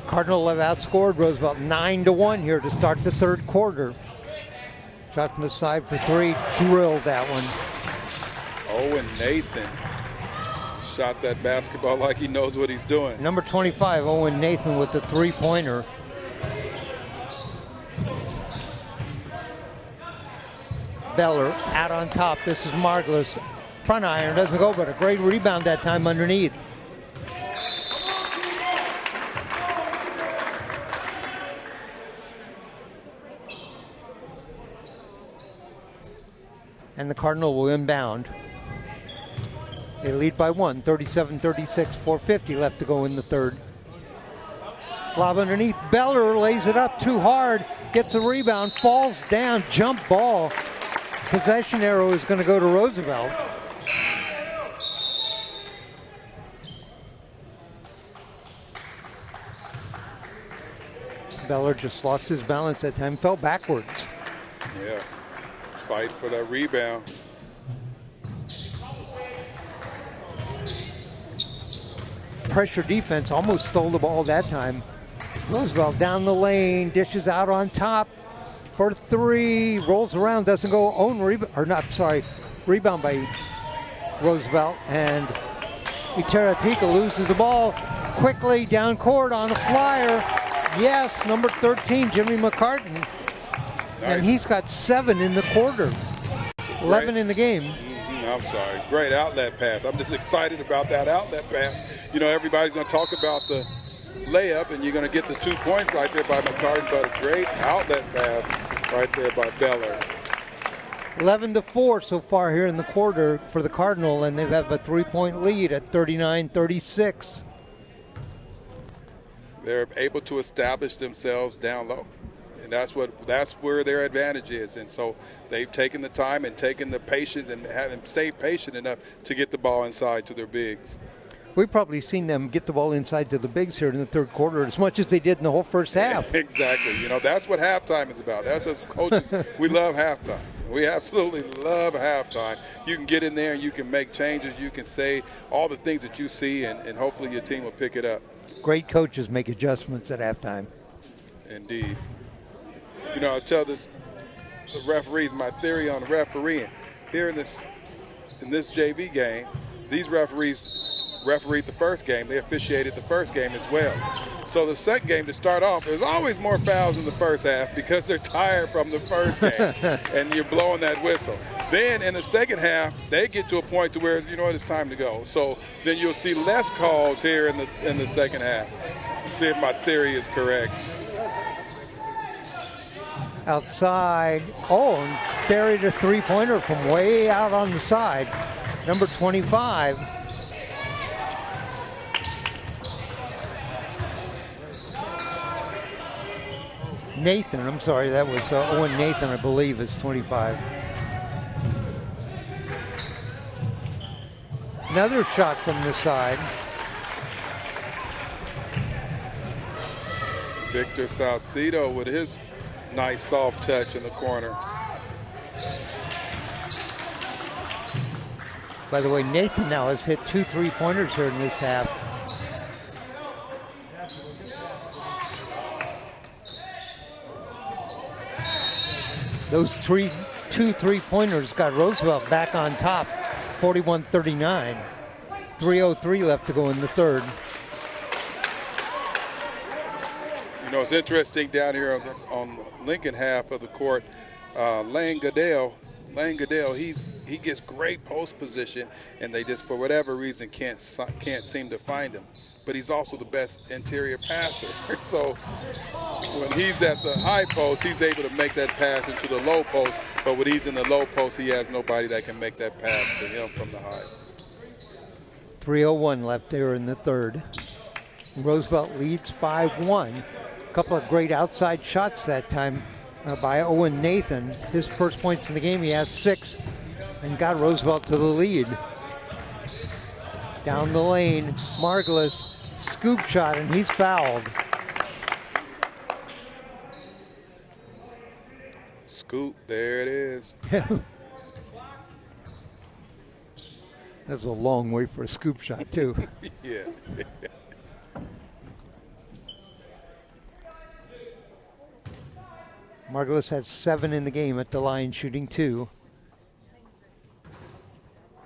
Cardinal have outscored Roosevelt 9-1 here to start the third quarter. Shot from the side for 3, drilled that one. Owen Nathan shot that basketball like he knows what he's doing. Number 25, Owen Nathan with the 3-pointer. Beller out on top. This is Margolis. Front iron doesn't go, but a great rebound that time underneath. and the Cardinal will inbound. They lead by 1, 37-36, 4:50 left to go in the third. Lob underneath, Beller lays it up too hard, gets a rebound, falls down, jump ball. Possession arrow is going to go to Roosevelt. Beller just lost his balance that time, fell backwards. Yeah, fight for that rebound. Pressure defense, almost stole the ball that time. Roosevelt down the lane, dishes out on top for three, rolls around, doesn't go, rebound by Roosevelt, and Iteratika loses the ball quickly down court on a flyer. Yes, number 13, Jimmy McCartan. Nice. And he's got 7 in the quarter, 11 in the game. I'm sorry, great outlet pass. I'm just excited about that outlet pass. You know, everybody's going to talk about the layup, and you're going to get the 2 points right there by McCartan, but a great outlet pass right there by Beller. 11-4 so far here in the quarter for the Cardinal, and they have a 3-point lead at 39-36. They're able to establish themselves down low, and that's where their advantage is. And so they've taken the time and taken the patience and stayed patient enough to get the ball inside to their bigs. We've probably seen them get the ball inside to the bigs here in the third quarter as much as they did in the whole first half. Exactly. You know, that's what halftime is about. That's us coaches. We love halftime. We absolutely love halftime. You can get in there and you can make changes. You can say all the things that you see, and hopefully your team will pick it up. Great coaches make adjustments at halftime. Indeed. You know, I tell the referees my theory on refereeing. Here in this JV game, these referees refereed the first game. They officiated the first game as well. So the second game, to start off, there's always more fouls in the first half because they're tired from the first game, and you're blowing that whistle. Then in the second half, they get to a point to where, you know what, it's time to go. So then you'll see less calls here in the second half. Let's see if my theory is correct. Outside, and buried a three-pointer from way out on the side. Number 25. Nathan, I'm sorry, that was Owen Nathan, I believe, is 25. Another shot from the side. Victor Salcido with his nice soft touch in the corner. By the way, Nathan now has hit 2 3-pointers here in this half. Those 2 3-pointers got Roosevelt back on top, 41-39. 3:03 left to go in the third. You know, it's interesting down here on the Lincoln half of the court. Lane Goodell, he gets great post position, and they just, for whatever reason, can't seem to find him. But he's also the best interior passer. So when he's at the high post, he's able to make that pass into the low post. But when he's in the low post, he has nobody that can make that pass to him from the high. 3:01 left there in the third. Roosevelt leads by 1. A couple of great outside shots that time by Owen Nathan. His first points in the game, he has 6 and got Roosevelt to the lead. Down the lane, Margulis, scoop shot, and he's fouled. Scoop, there it is. That's a long way for a scoop shot, too. Yeah. Margulis has 7 in the game at the line, shooting 2.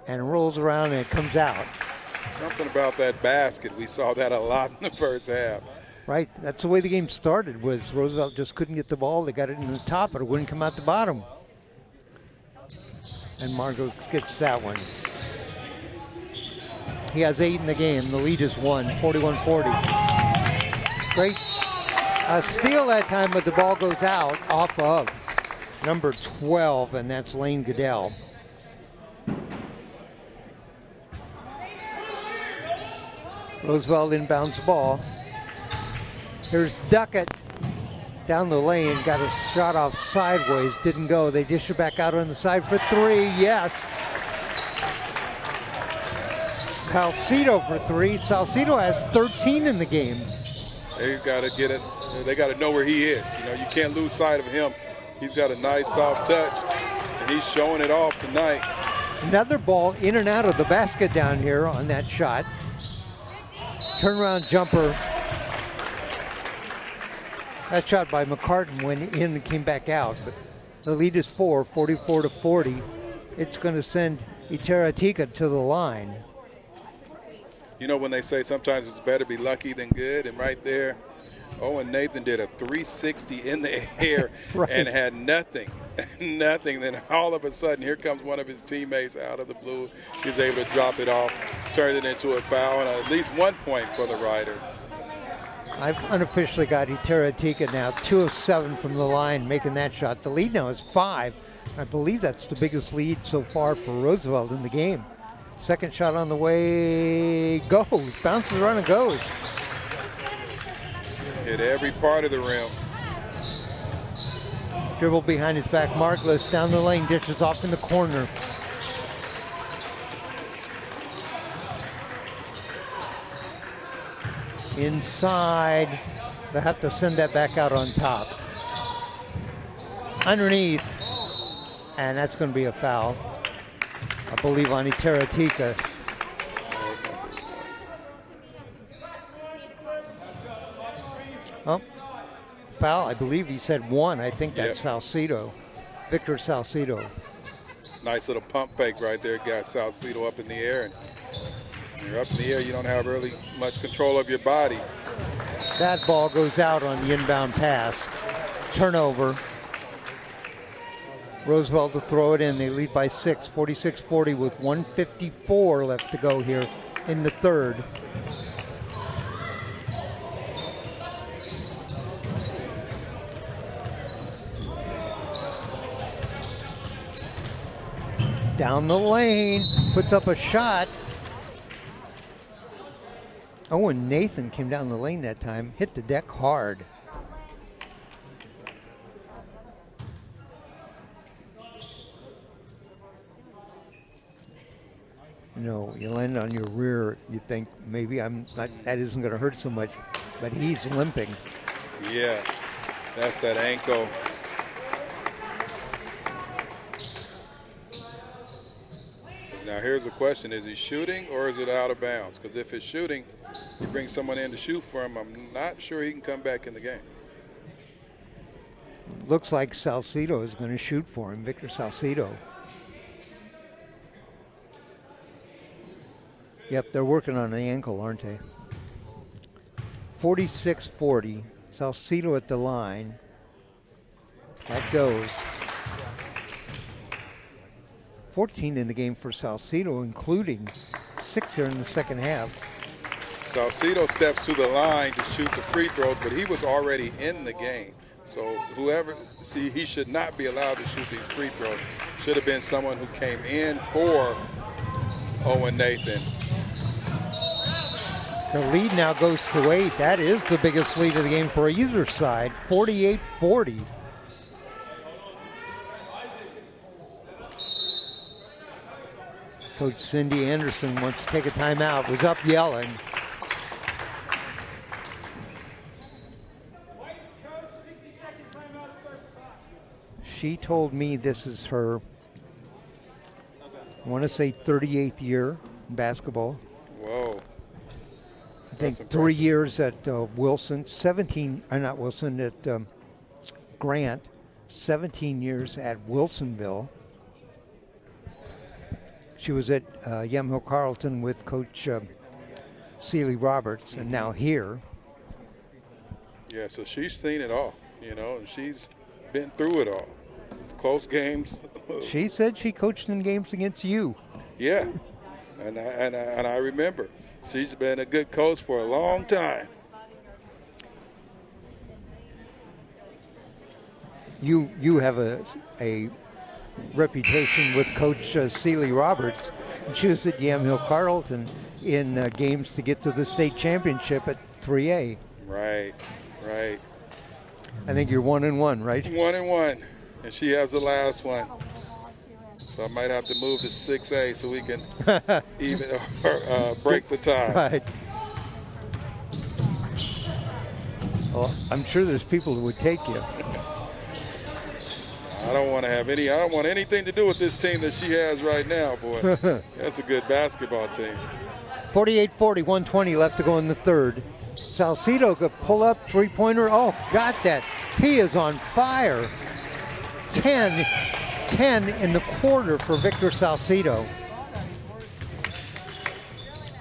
And rolls around and it comes out. Something about that basket. We saw that a lot in the first half. Right, that's the way the game started, was Roosevelt just couldn't get the ball. They got it in the top, but it wouldn't come out the bottom. And Margulis gets that one. He has 8 in the game. The lead is 1, 41-40. Great steal that time, but the ball goes out off of number 12, and that's Lane Goodell. Roosevelt inbounds the ball. Here's Duckett down the lane, got a shot off sideways, didn't go. They dish it back out on the side for three, yes. Salcido for three. Salcido has 13 in the game. They got to get it. They got to know where he is. You know, you can't lose sight of him. He's got a nice soft touch, and he's showing it off tonight. Another ball in and out of the basket down here on that shot. Turnaround jumper. That shot by McCartan went in and came back out. But the lead is 44-40. It's going to send Iteratika to the line. You know when they say sometimes it's better be lucky than good, and right there, Owen Nathan did a 360 in the air right. and had nothing. Then all of a sudden, here comes one of his teammates out of the blue. He's able to drop it off, turn it into a foul, and at least 1 point for the Rider. I've unofficially got Iteratika now, 2 of 7 from the line, making that shot. The lead now is 5. I believe that's the biggest lead so far for Roosevelt in the game. Second shot on the way, goes, bounces around and goes. Hit every part of the rim. Dribble behind his back, Markless down the lane, dishes off in the corner. Inside, they have to send that back out on top. Underneath, and that's going to be a foul. I believe on Iteratika. Oh, foul, I believe he said 1. I think that's Salcido. Victor Salcido. Nice little pump fake right there. Got Salcido up in the air. And when you're up in the air, you don't have really much control of your body. That ball goes out on the inbound pass. Turnover. Roosevelt to throw it in. They lead by 6, 46-40 with 1:54 left to go here in the third. Down the lane, puts up a shot. Owen Nathan came down the lane that time, hit the deck hard. You know, you land on your rear, you think maybe I'm not, that isn't going to hurt so much, but he's limping. Yeah, that's that ankle. Now here's the question, is he shooting or is it out of bounds? Because if it's shooting, you bring someone in to shoot for him, I'm not sure he can come back in the game. Looks like Salcido is going to shoot for him, Victor Salcido. Yep, they're working on the ankle, aren't they? 46-40, Salcido at the line. That goes. 14 in the game for Salcido, including 6 here in the second half. Salcido steps to the line to shoot the free throws, but he was already in the game. So he should not be allowed to shoot these free throws. Should have been someone who came in for Owen Nathan. The lead now goes to 8. That is the biggest lead of the game for either side, 48-40. Coach Cindy Anderson wants to take a timeout, was up yelling. She told me this is her, I want to say 38th year in basketball. Whoa. I think 3 years at Wilson, 17, not Wilson, at Grant, 17 years at Wilsonville. She was at Yamhill Carleton with Coach Seeley Roberts, and now here. Yeah, so she's seen it all, you know, and she's been through it all. Close games. She said she coached in games against you. Yeah, and I remember. She's been a good coach for a long time. You have a reputation with Coach Seeley Roberts She was at Yamhill Carlton in games to get to the state championship at 3A. Right. I think you're 1-1, right? 1-1, and she has the last one. So I might have to move to 6A so we can even break the tie. Right. Well, I'm sure there's people who would take you. I don't want anything to do with this team that she has right now, boy. That's a good basketball team. 48-40, 120 left to go in the third. Salcido could pull up three-pointer. Oh, got that. He is on fire. 10 in the quarter for Victor Salcido.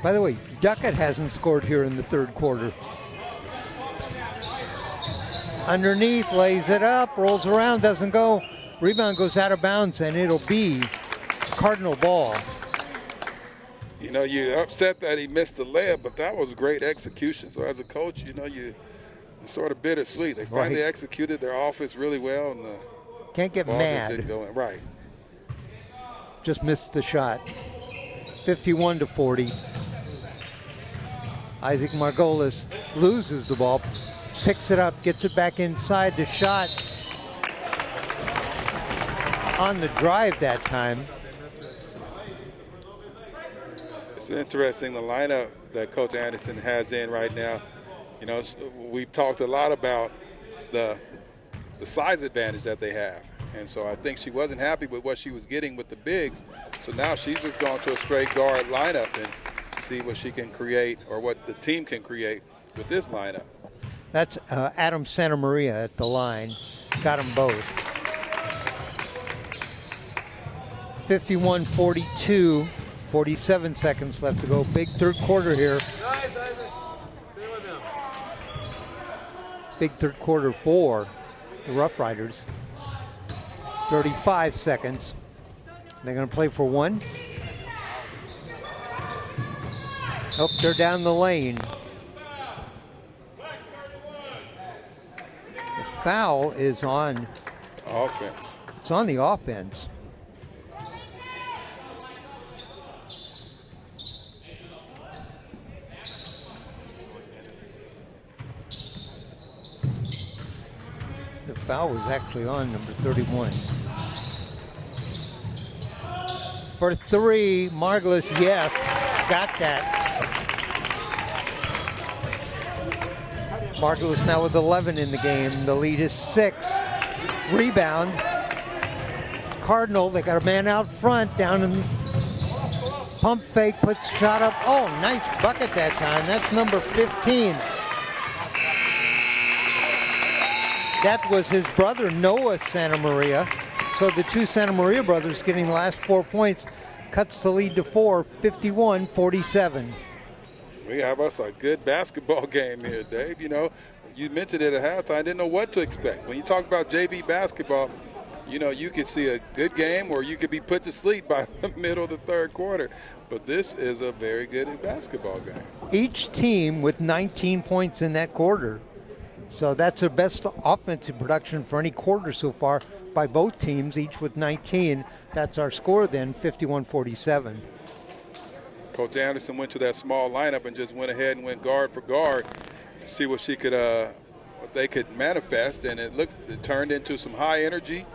By the way, Duckett hasn't scored here in the third quarter. Underneath, lays it up, rolls around, doesn't go. Rebound goes out of bounds, and it'll be Cardinal ball. You know, you're upset that he missed the layup, but that was great execution. So as a coach, you know, you're sort of bittersweet. They finally executed their offense really well, and the can't get ball mad. Just didn't go in. Right. Just missed the shot. 51-40. Isaac Margolis loses the ball, picks it up, gets it back inside. The shot on the drive that time. It's interesting, the lineup that Coach Anderson has in right now. You know, we've talked a lot about the size advantage that they have. And so I think she wasn't happy with what she was getting with the bigs. So now she's just gone to a straight guard lineup and see what she can create, or what the team can create with this lineup. That's Adam Santamaria at the line. Got them both. 51-42, 47 seconds left to go. Big third quarter here. Big third quarter for the Roughriders. 35 seconds. They're going to play for one. Oh, they're down the lane. The foul is on Offense. It's on the offense. The foul was actually on number 31. For three, Margolis, yes, got that. Margolis now with 11 in the game. The lead is 6. Rebound. Cardinal, they got a man out front, down in pump fake, puts shot up. Oh, nice bucket that time. That's number 15. That was his brother, Noah Santamaria. So the two Santamaria brothers getting the last 4 points, cuts the lead to 4, 51-47. We have us a good basketball game here, Dave. You know, you mentioned it at halftime. I didn't know what to expect. When you talk about JV basketball, you know, you could see a good game or you could be put to sleep by the middle of the third quarter. But this is a very good basketball game. Each team with 19 points in that quarter. So that's the best offensive production for any quarter so far by both teams, each with 19. That's our score then, 51-47. Coach Anderson went to that small lineup and just went ahead and went guard for guard to see what she could, what they could manifest, and it turned into some high energy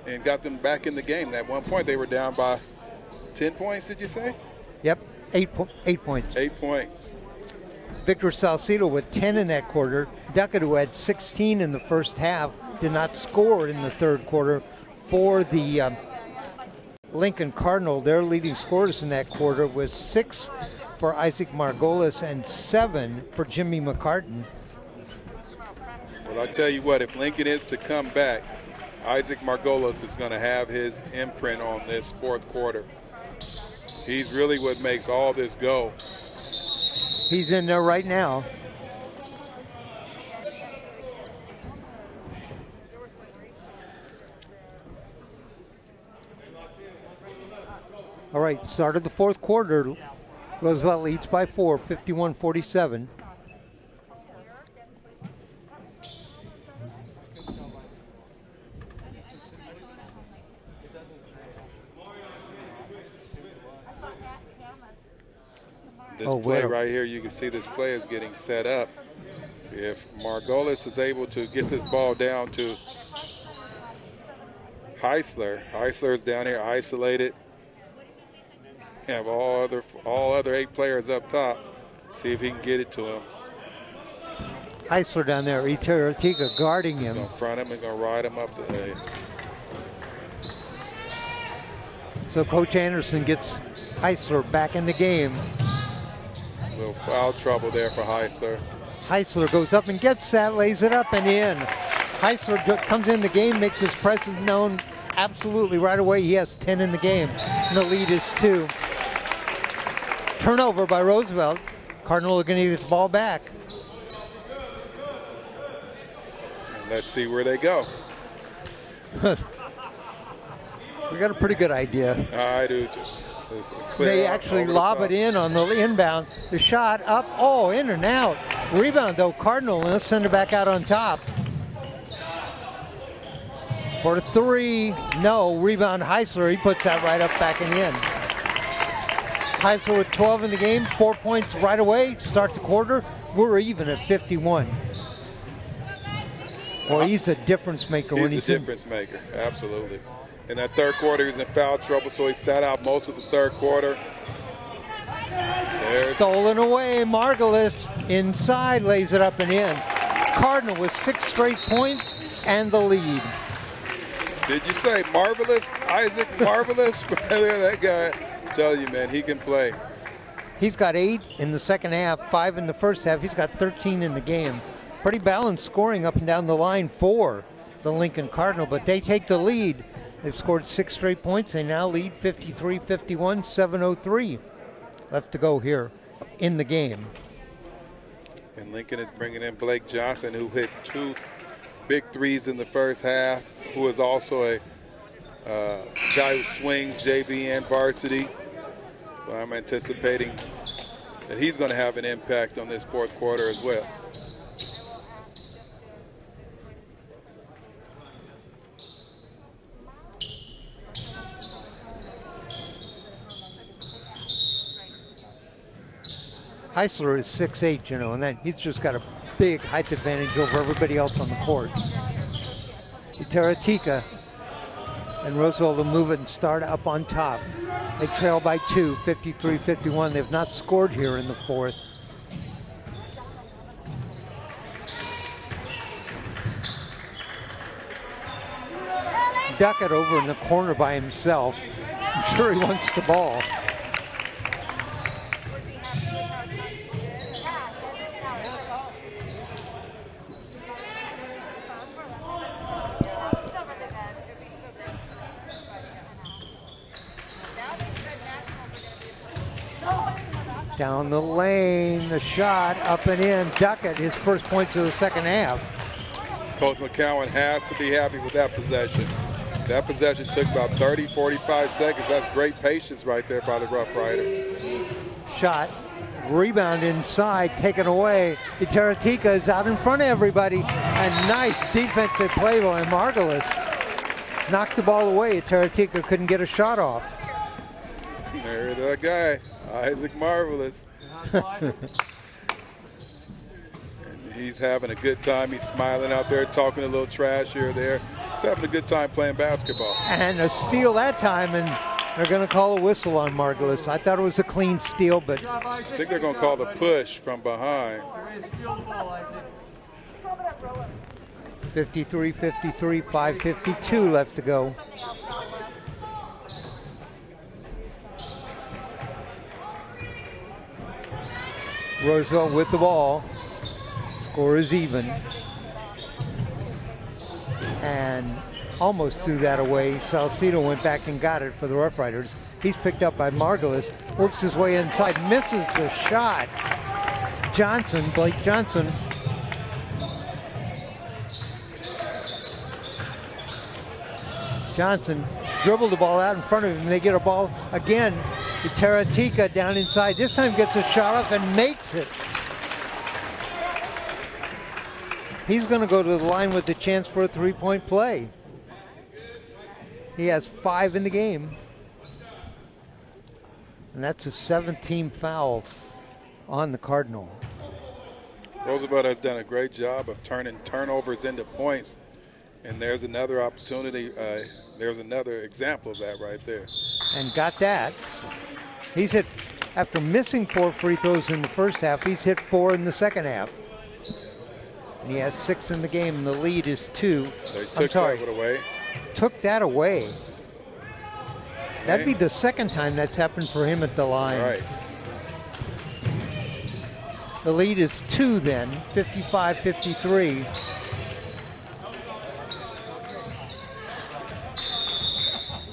and got them back in the game. At one point, they were down by 10 points. Did you say? Yep, 8 points. 8 points. Victor Salcido with 10 in that quarter. Duckett, who had 16 in the first half, did not score in the third quarter. For the Lincoln Cardinal, their leading scorers in that quarter was 6 for Isaac Margolis and 7 for Jimmy McCartan. Well, I'll tell you what, if Lincoln is to come back, Isaac Margolis is going to have his imprint on this fourth quarter. He's really what makes all this go. He's in there right now. All right, start of the fourth quarter. Roosevelt leads by 4, 51-47. This Oh, play wow. right here, you can see this play is getting set up. If Margolis is able to get this ball down to Heisler is down here isolated. Have all other 8 players up top. See if he can get it to him. Heisler down there, Iteratika guarding him. Gonna front him and gonna ride him up the hay. So Coach Anderson gets Heisler back in the game. A little foul trouble there for Heisler. Heisler goes up and gets that, lays it up and in. Heisler comes in the game, makes his presence known absolutely right away. He has 10 in the game, and the lead is 2. Turnover by Roosevelt. Cardinal are going to get the ball back. And let's see where they go. We got a pretty good idea. I do too. They actually lob it in on the inbound. The shot up, in and out. Rebound though, Cardinal, and let's send it back out on top. For 3, no, rebound Heisler, he puts that right up back and in. Heisler with 12 in the game, 4 points right away, start the quarter. We're even at 51. Well, he's a difference maker when He's a difference maker, absolutely. In that third quarter, he's in foul trouble, so he sat out most of the third quarter. Stolen away, Margolis inside, lays it up and in. Cardinal with 6 straight points and the lead. Did you say marvelous? Isaac Marvelous? That guy. I tell you, man, he can play. He's got 8 in the second half, 5 in the first half. He's got 13 in the game. Pretty balanced scoring up and down the line for the Lincoln Cardinal, but they take the lead. They've scored 6 straight points. They now lead 53-51, 7:03 left to go here in the game. And Lincoln is bringing in Blake Johnson, who hit 2 big threes in the first half, who is also a guy who swings JV and varsity. So I'm anticipating that he's going to have an impact on this fourth quarter as well. Heisler is 6'8", and then he's just got a big height advantage over everybody else on the court. Iteratika and Roosevelt will move it and start up on top. They trail by 2, 53-51. They've not scored here in the fourth. Duckett over in the corner by himself. I'm sure he wants the ball. Down the lane, the shot, up and in. Duckett, his first points of the second half. Coach McCowan has to be happy with that possession. That possession took about 30, 45 seconds. That's great patience right there by the Roughriders. Shot, rebound inside, taken away. Iteratika is out in front of everybody. And nice defensive play by Margolis. Knocked the ball away. Iteratika couldn't get a shot off. There's that guy, Isaac Marvelous. And he's having a good time. He's smiling out there, talking a little trash here or there. He's having a good time playing basketball. And a steal that time, and they're going to call a whistle on Margolis. I thought it was a clean steal, but I think they're going to call the push from behind. 53-53, 5:52 left to go. Roosevelt with the ball. Score is even. And almost threw that away. Salcido went back and got it for the Roughriders. He's picked up by Margolis. Works his way inside. Misses the shot. Johnson, Blake Johnson. Johnson dribbled the ball out in front of him. They get a ball again. Iteratika down inside. This time gets a shot off and makes it. He's going to go to the line with a chance for a three-point play. He has 5 in the game. And that's a 7th team foul on the Cardinal. Roosevelt has done a great job of turning turnovers into points, and there's another opportunity. There's another example of that right there. And got that. He's hit, after missing 4 free throws in the first half, he's hit 4 in the second half. And he has 6 in the game, and the lead is 2. They took that away. Took that away. That'd be the second time that's happened for him at the line. Right. The lead is 2 then, 55-53.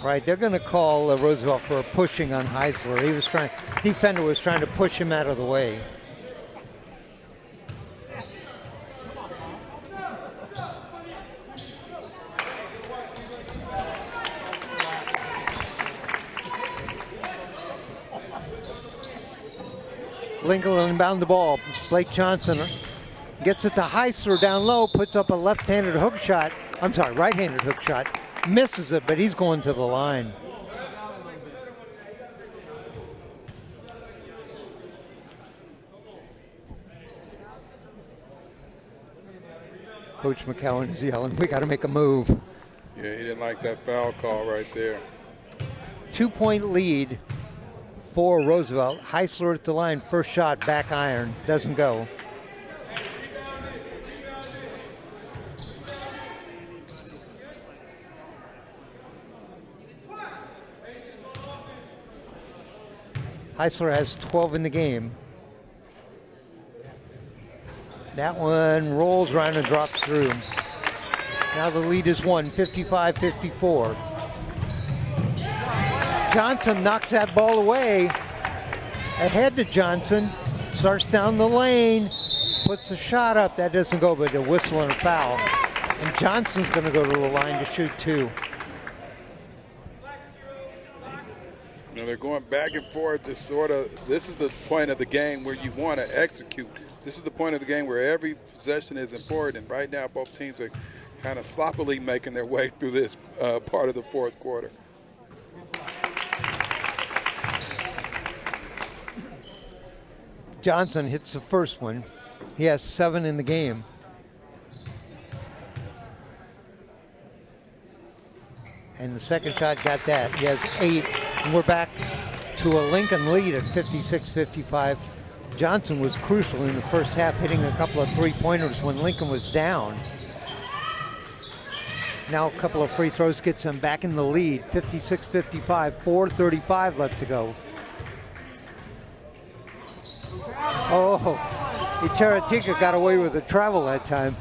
Right, they're going to call Roosevelt for a pushing on Heisler. He was trying, defender was trying to push him out of the way. Lincoln inbound the ball. Blake Johnson gets it to Heisler down low, puts up a left-handed hook shot. I'm sorry, right-handed hook shot. Misses it, but he's going to the line. Coach McCowan is yelling, we got to make a move. Yeah, he didn't like that foul call right there. 2-point lead for Roosevelt. Heisler at the line, first shot, back iron, doesn't go. Heisler has 12 in the game. That one rolls around and drops through. Now the lead is 1, 55-54. Johnson knocks that ball away. Ahead to Johnson. Starts down the lane. Puts a shot up. That doesn't go, but a whistle and a foul. And Johnson's going to go to the line to shoot 2. You know, they're going back and forth. This is the point of the game where you want to execute. This is the point of the game where every possession is important. And right now, both teams are kind of sloppily making their way through this part of the fourth quarter. Johnson hits the first one. He has 7 in the game. And the second shot got that. He has 8. And we're back to a Lincoln lead at 56-55. Johnson was crucial in the first half, hitting a couple of three-pointers when Lincoln was down. Now a couple of free throws gets him back in the lead, 56-55, 4:35 left to go. Oh, Iteratika got away with the travel that time.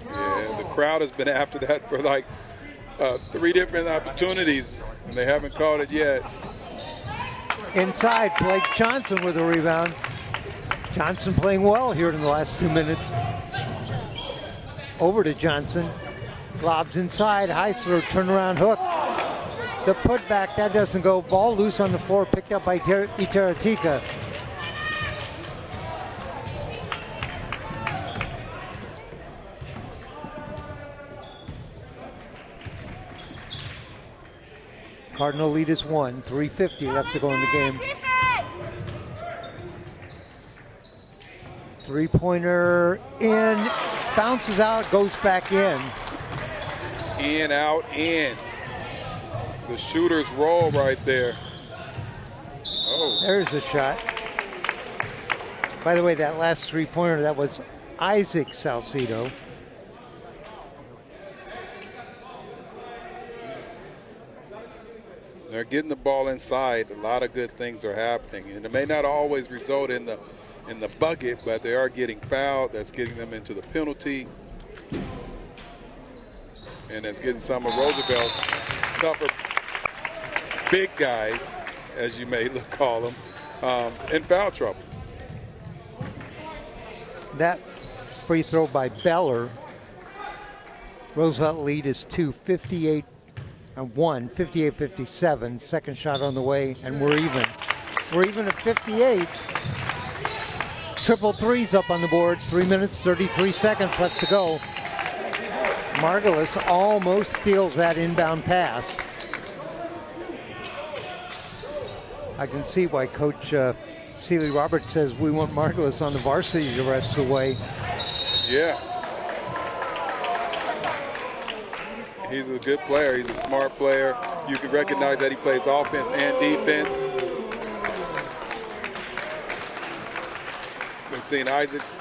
Yeah, the crowd has been after that for like 3 different opportunities, and they haven't called it yet. Inside, Blake Johnson with a rebound. Johnson playing well here in the last 2 minutes. Over to Johnson. Lobs inside. Heisler turnaround hook. The putback, that doesn't go. Ball loose on the floor, picked up by Iteratika. Cardinal lead is 1, 3:50 left to go in the game. Three-pointer in, bounces out, goes back in. In, out, in. The shooter's roll right there. Oh. There's a shot. By the way, that last three-pointer, that was Isaac Salcido. They're getting the ball inside. A lot of good things are happening, and it may not always result in the bucket, but they are getting fouled. That's getting them into the penalty, and that's getting some of Roosevelt's tougher big guys, as you may call them, in foul trouble. That free throw by Beller. Roosevelt lead is 2, 58-1, 58-57. Second shot on the way, and we're even. We're even at 58. Triple threes up on the board. 3 minutes, 33 seconds left to go. Margulis almost steals that inbound pass. I can see why Coach Seeley Roberts says we want Margulis on the varsity the rest of the way. Yeah. He's a good player. He's a smart player. You can recognize that he plays offense and defense. We've seen Isaacs.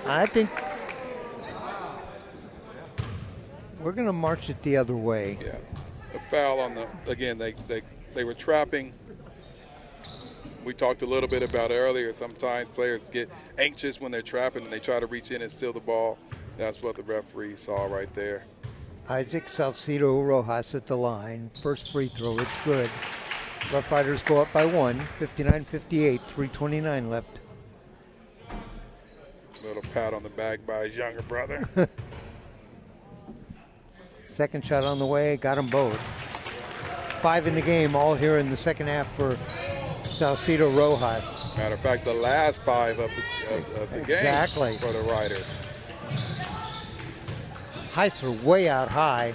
I think we're going to march it the other way. Yeah. A foul on the, again, they were trapping. We talked a little bit about it earlier. Sometimes players get anxious when they're trapping and they try to reach in and steal the ball. That's what the referee saw right there. Isaac Salcido Rojas at the line. First free throw, it's good. Roughriders go up by 1, 59-58, 3:29 left. Little pat on the back by his younger brother. Second shot on the way, got them both. 5 in the game, all here in the second half for Salcido Rojas. Matter of fact, the last 5 of the Exactly. game for the Riders. Heisler way out high.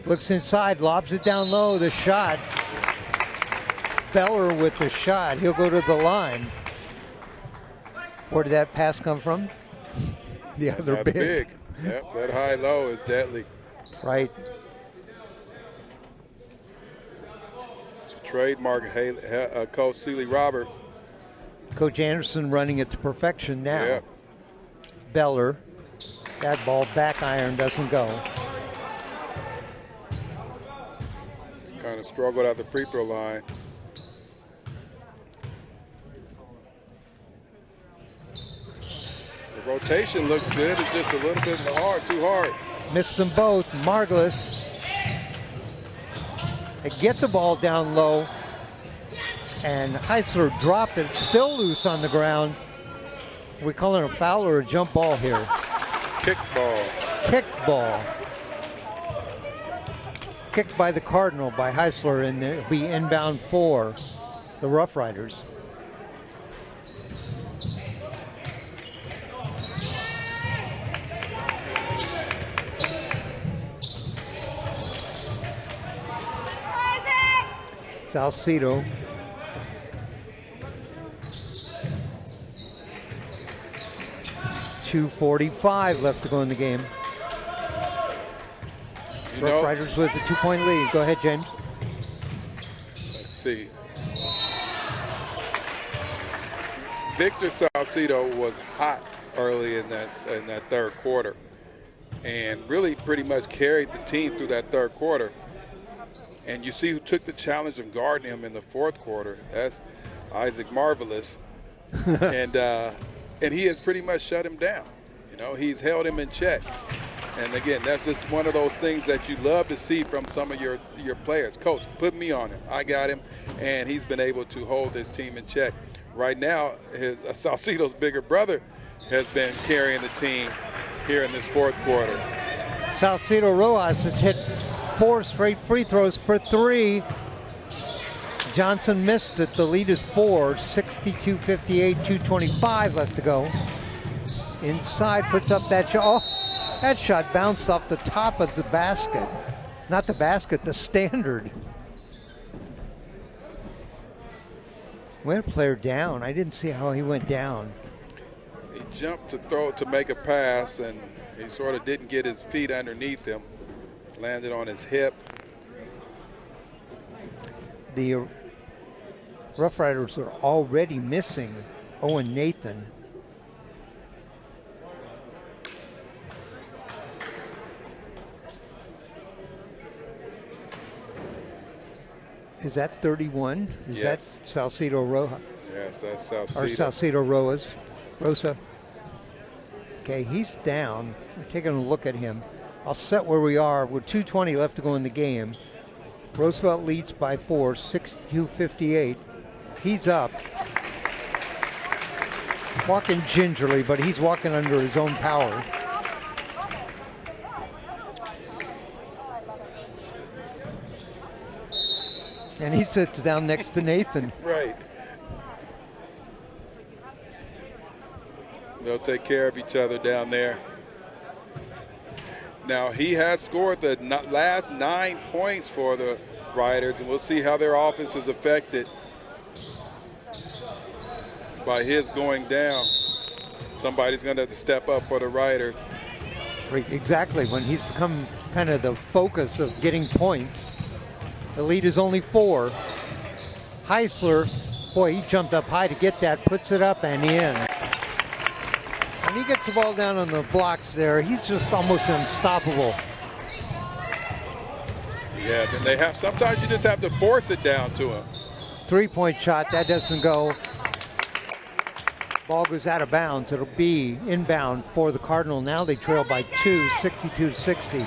Looks inside, lobs it down low, the shot. Beller with the shot, he'll go to the line. Where did that pass come from? The other That big. Yep, that high-low is deadly. Right. It's a trademark, Coach Seeley Roberts. Coach Anderson running it to perfection now. Yep. Beller. That ball back iron doesn't go. Kind of struggled at the free throw line. The rotation looks good. It's just a little bit too hard. Missed them both. Margulis. They get the ball down low. And Heisler dropped it. It's still loose on the ground. We call it a foul or a jump ball here? Kick ball. Kicked ball. Kicked by the Cardinal, by Heisler, and it'll be inbound for the Roughriders. Salcido. .245 left to go in the game. Roughriders with the 2-point lead. Go ahead, James. Let's see. Victor Salcido was hot early in that third quarter and really pretty much carried the team through that third quarter. And you see who took the challenge of guarding him in the fourth quarter. That's Isaac Marvelous. And he has pretty much shut him down. You know, he's held him in check. And again, that's just one of those things that you love to see from some of your players. Coach, put me on him. I got him, and he's been able to hold his team in check. Right now, his Salcido's bigger brother has been carrying the team here in this fourth quarter. Salcido Rojas has hit 4 straight free throws for 3. Johnson missed it. The lead is 4, 62-58, 2:25 left to go. Inside, puts up that shot. Oh, that shot bounced off the top of the basket. Not the basket, the standard. Went a player down. I didn't see how he went down. He jumped to make a pass, and he sort of didn't get his feet underneath him. Landed on his hip. The Roughriders are already missing Owen Nathan. Is that 31? Is Yes. that Salcido Rojas? Yes, that's Salcido. Or Salcido Rosa. Okay, he's down. We're taking a look at him. I'll set where we are with 2:20 left to go in the game. Roosevelt leads by 4, 62-58. He's up. Walking gingerly, but he's walking under his own power. And he sits down next to Nathan. Right. They'll take care of each other down there. Now, he has scored the last 9 points for the Riders, and we'll see how their offense is affected by his going down, somebody's going to have to step up for the Riders. Right, exactly. When he's become kind of the focus of getting points. The lead is only 4. Heisler, boy, he jumped up high to get that, puts it up and in. When he gets the ball down on the blocks there, he's just almost unstoppable. Yeah, then they have, sometimes you just have to force it down to him. 3-point shot, that doesn't go. Ball goes out of bounds. It'll be inbound for the Cardinal. Now they trail by 2, 62-60.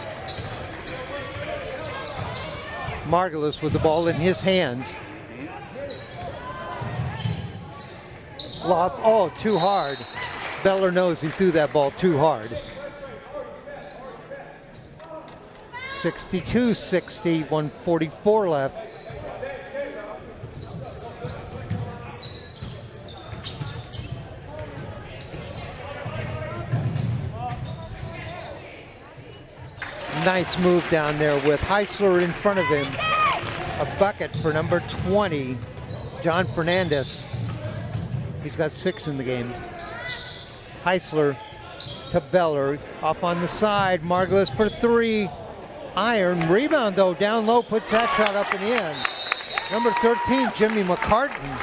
Margulis with the ball in his hands. Lob, oh, too hard. Beller knows he threw that ball too hard. 62-60, 1:44 left. Nice move down there with Heisler in front of him. A bucket for number 20, John Fernandez. He's got 6 in the game. Heisler to Beller, off on the side. Margulis for 3. Iron rebound though, down low, puts that shot up and in. Number 13, Jimmy McCartan.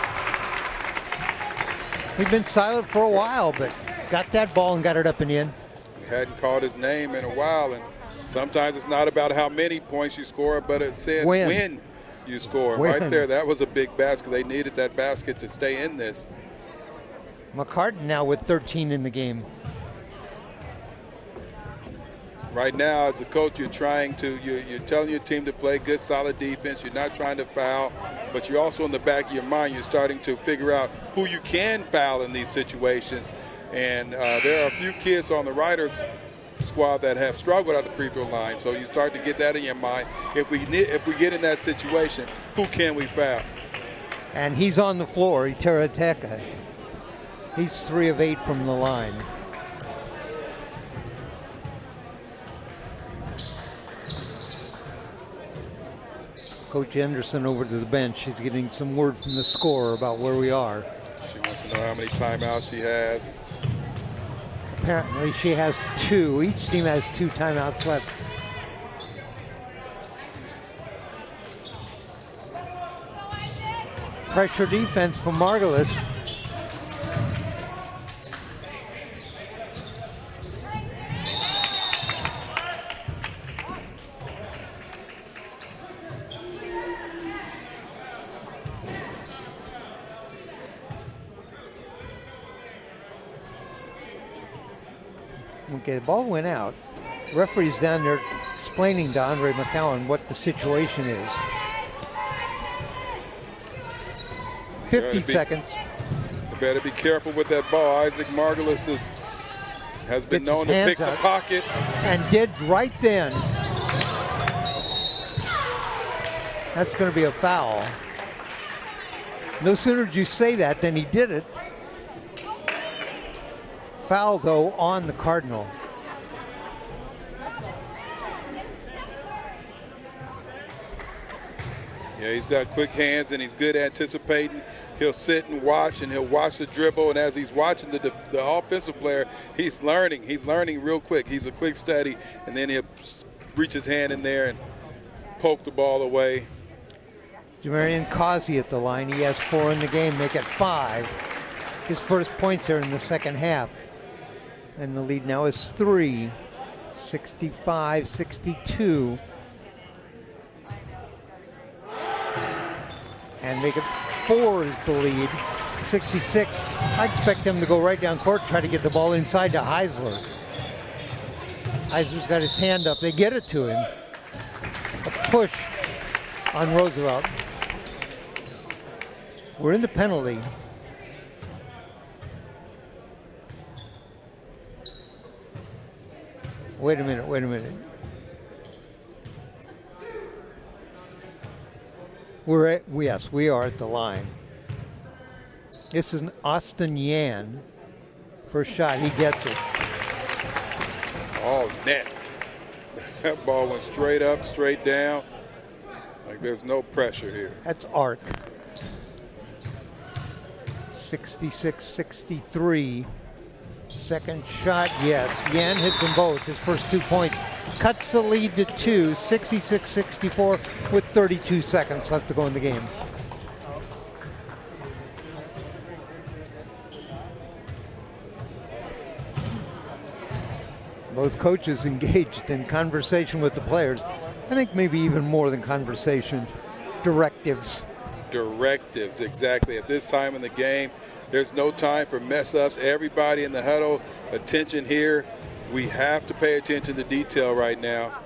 He'd been silent for a while, but got that ball and got it up and in. He hadn't called his name in a while, and sometimes it's not about how many points you score, but it says when you score. Win. Right there, that was a big basket. They needed that basket to stay in this. McCartan now with 13 in the game. Right now, as a coach, you're telling your team to play good, solid defense. You're not trying to foul, but you're also in the back of your mind, you're starting to figure out who you can foul in these situations. And there are a few kids on the Riders squad that have struggled at the free throw line, so you start to get that in your mind. If we get in that situation, who can we foul? And he's on the floor, Iterateka. He's 3 of 8 from the line. Coach Anderson over to the bench. She's getting some word from the scorer about where we are. She wants to know how many timeouts she has. Apparently she has 2. Each team has 2 timeouts left. Pressure defense from Margulis. Okay, the ball went out. The referee's down there explaining to Andre McCowan what the situation is. 50 seconds. You better be careful with that ball. Isaac Margulis has been known to pick some pockets. And did right then. That's going to be a foul. No sooner did you say that than he did it. Foul, though, on the Cardinal. Yeah, he's got quick hands and he's good anticipating. He'll sit and watch, and he'll watch the dribble. And as he's watching the offensive player, he's learning. He's learning real quick. He's a quick study, and then he'll reach his hand in there and poke the ball away. Jamarian Causey at the line. He has 4 in the game, make it 5. His first points are in the second half. And the lead now is 3, 65-62. And make it 4 is the lead, 66. I expect them to go right down court, try to get the ball inside to Heisler. Heisler's got his hand up. They get it to him. A push on Roosevelt. We're in the penalty. Wait a minute. Yes, we are at the line. This is Austin Yan. First shot, he gets it. Oh, net. That ball went straight up, straight down. Like there's no pressure here. That's arc. 66-63. Second shot, yes. Yan hits them both. His first 2 points. Cuts the lead to 2, 66-64 with 32 seconds left to go in the game. Both coaches engaged in conversation with the players. I think maybe even more than conversation, directives. Directives, exactly. At this time in the game, there's no time for mess-ups. Everybody in the huddle, attention here. We have to pay attention to detail right now.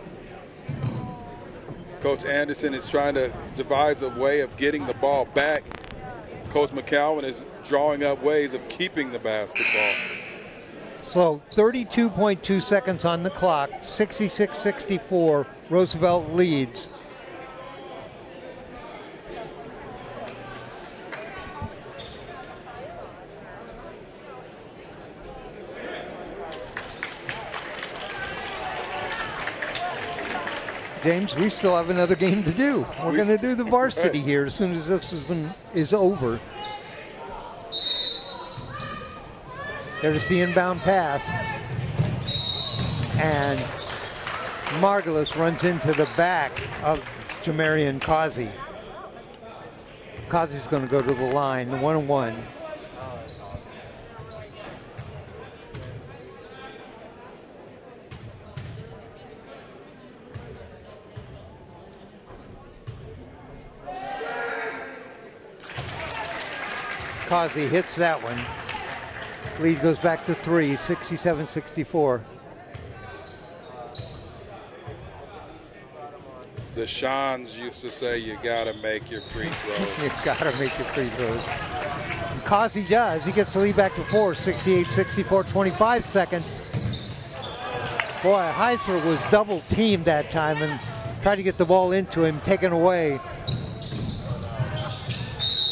Coach Anderson is trying to devise a way of getting the ball back. Coach McCowan is drawing up ways of keeping the basketball. So 32.2 seconds on the clock, 66-64, Roosevelt leads. James, we still have another game to do. We're going to do the varsity here as soon as this is over. There's the inbound pass. And Margulis runs into the back of Jamarian Causey. Causey's going to go to the line, the 1-on-1. Causey hits that one. Lead goes back to 3, 67-64. The Shans used to say, you got to make your free throws. You got to make your free throws. And Causey does. He gets the lead back to 4, 68-64, 25 seconds. Boy, Heisler was double teamed that time and tried to get the ball into him, taken away.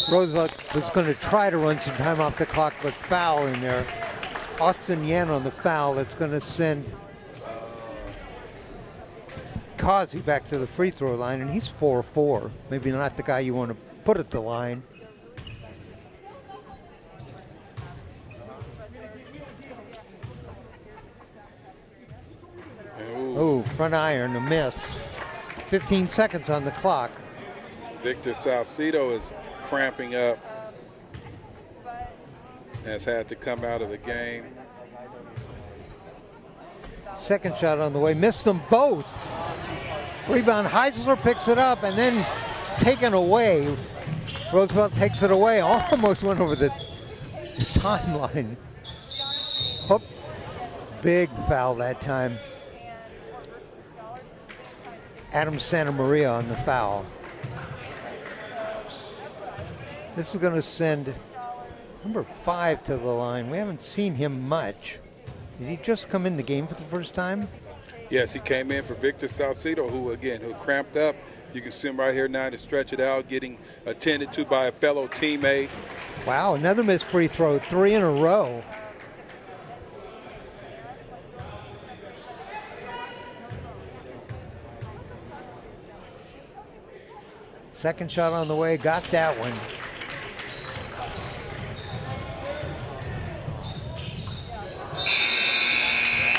Roosevelt was going to try to run some time off the clock, but foul in there. Austin Yan on the foul. That's going to send Causey back to the free throw line, and he's 4-4. Maybe not the guy you want to put at the line. Oh, front iron, a miss. 15 seconds on the clock. Victor Salcido is cramping up, has had to come out of the game. Second shot on the way, missed them both. Rebound, Heisler picks it up and then taken away. Roosevelt takes it away, almost went over the timeline. Oh, big foul that time. Adam Santa Maria on the foul. This is going to send number 5 to the line. We haven't seen him much. Did he just come in the game for the first time? Yes, he came in for Victor Salcido, who cramped up. You can see him right here now to stretch it out, getting attended to by a fellow teammate. Wow, another missed free throw, 3 in a row. Second shot on the way, got that one.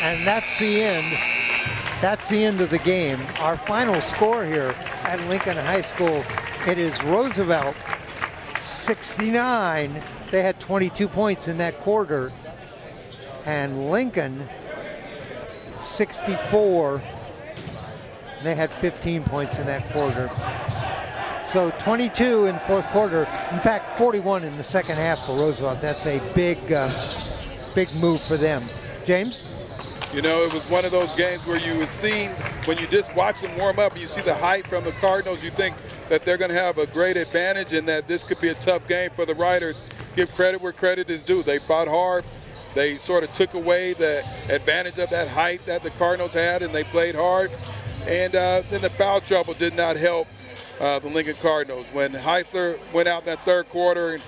And that's the end. That's the end of the game. Our final score here at Lincoln High School, it is Roosevelt 69. They had 22 points in that quarter. And Lincoln 64. They had 15 points in that quarter. So 22 in fourth quarter. In fact, 41 in the second half for Roosevelt. That's a big move for them. James? You know, it was one of those games where you would see, when you just watch them warm up, and you see the height from the Cardinals, you think that they're going to have a great advantage and that this could be a tough game for the Riders. Give credit where credit is due. They fought hard. They sort of took away the advantage of that height that the Cardinals had, and they played hard. And then the foul trouble did not help the Lincoln Cardinals. When Heisler went out in that third quarter and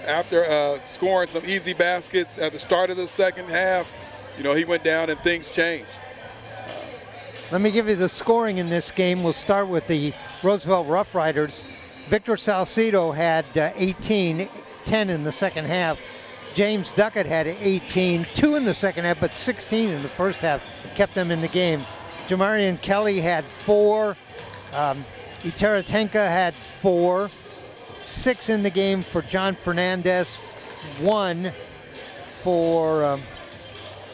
after scoring some easy baskets at the start of the second half, you know, he went down and things changed. Let me give you the scoring in this game. We'll start with the Roosevelt Roughriders. Victor Salcido had 18. 10 in the second half. James Duckett had 18, 2 in the second half, but 16 in the first half, kept them in the game. Jamarian Kelly had 4. Iteratenka had 4. 6 in the game for John Fernandez. 1 for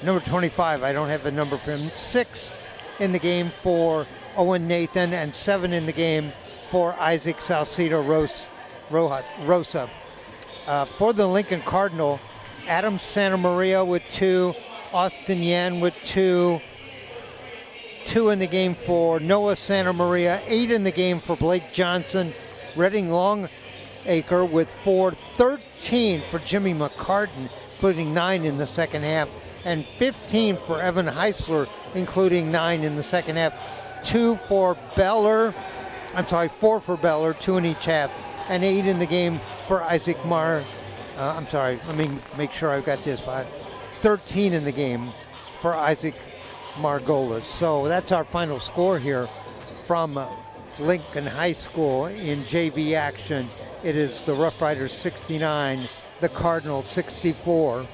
number 25. I don't have the number for him. 6 in the game for Owen Nathan, and 7 in the game for Isaac Salcido Rosa. For the Lincoln Cardinal, Adam Santa Maria with 2, Austin Yan with 2, 2 in the game for Noah Santa Maria, 8 in the game for Blake Johnson, Redding Longacre with 4, 13 for Jimmy McCartan, including 9 in the second half, and 15 for Evan Heisler, including 9 in the second half. 4 for Beller, 2 in each half, and 8 in the game for Isaac let me make sure I've got this right. 13 in the game for Isaac Margolis. So that's our final score here from Lincoln High School in JV action. It is the Roughriders 69, the Cardinals 64.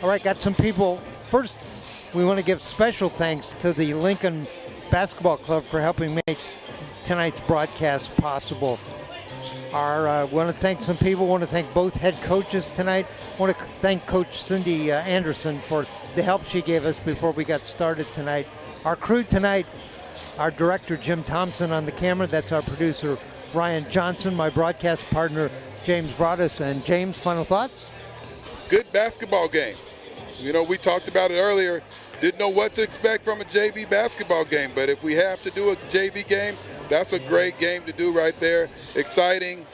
All right, got some people. First, we want to give special thanks to the Lincoln Basketball Club for helping make tonight's broadcast possible. Want to thank some people. Want to thank both head coaches tonight. Want to thank Coach Cindy Anderson for the help she gave us before we got started tonight. Our crew tonight, our director Jim Thompson on the camera. That's our producer Ryan Johnson, my broadcast partner James Broadous. And James, final thoughts? Good basketball game. You know, we talked about it earlier. Didn't know what to expect from a JV basketball game, but if we have to do a JV game, that's a great game to do right there. Exciting.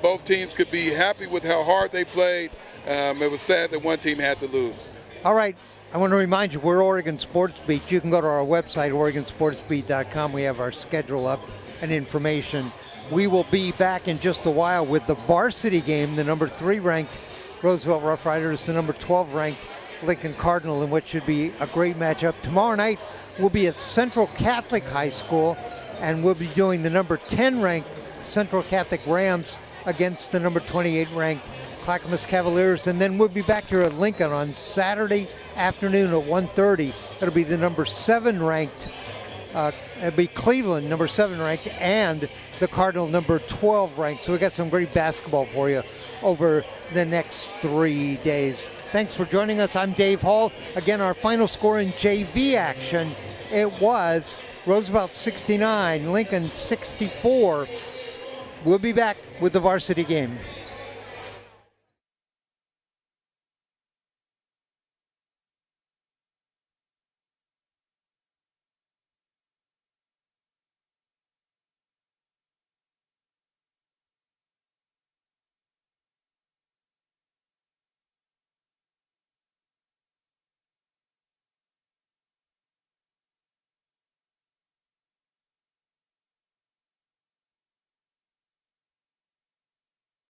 Both teams could be happy with how hard they played. It was sad that one team had to lose. All right. I want to remind you, we're Oregon Sports Beat. You can go to our website, OregonSportsBeat.com. We have our schedule up and information. We will be back in just a while with the varsity game, the number 3 ranked Roosevelt Roughriders, the number 12 ranked Lincoln Cardinal, in which should be a great matchup. Tomorrow night, we'll be at Central Catholic High School, and we'll be doing the number 10 ranked Central Catholic Rams against the number 28 ranked Clackamas Cavaliers. And then we'll be back here at Lincoln on Saturday afternoon at 1:30. It'll be the number 7 ranked, it'll be Cleveland, number 7 ranked, and the Cardinal, number 12 ranked. So we got some great basketball for you over the next 3 days. Thanks for joining us. I'm Dave Hall. Again, our final score in JV action, it was Roosevelt 69, Lincoln 64. We'll be back with the varsity game.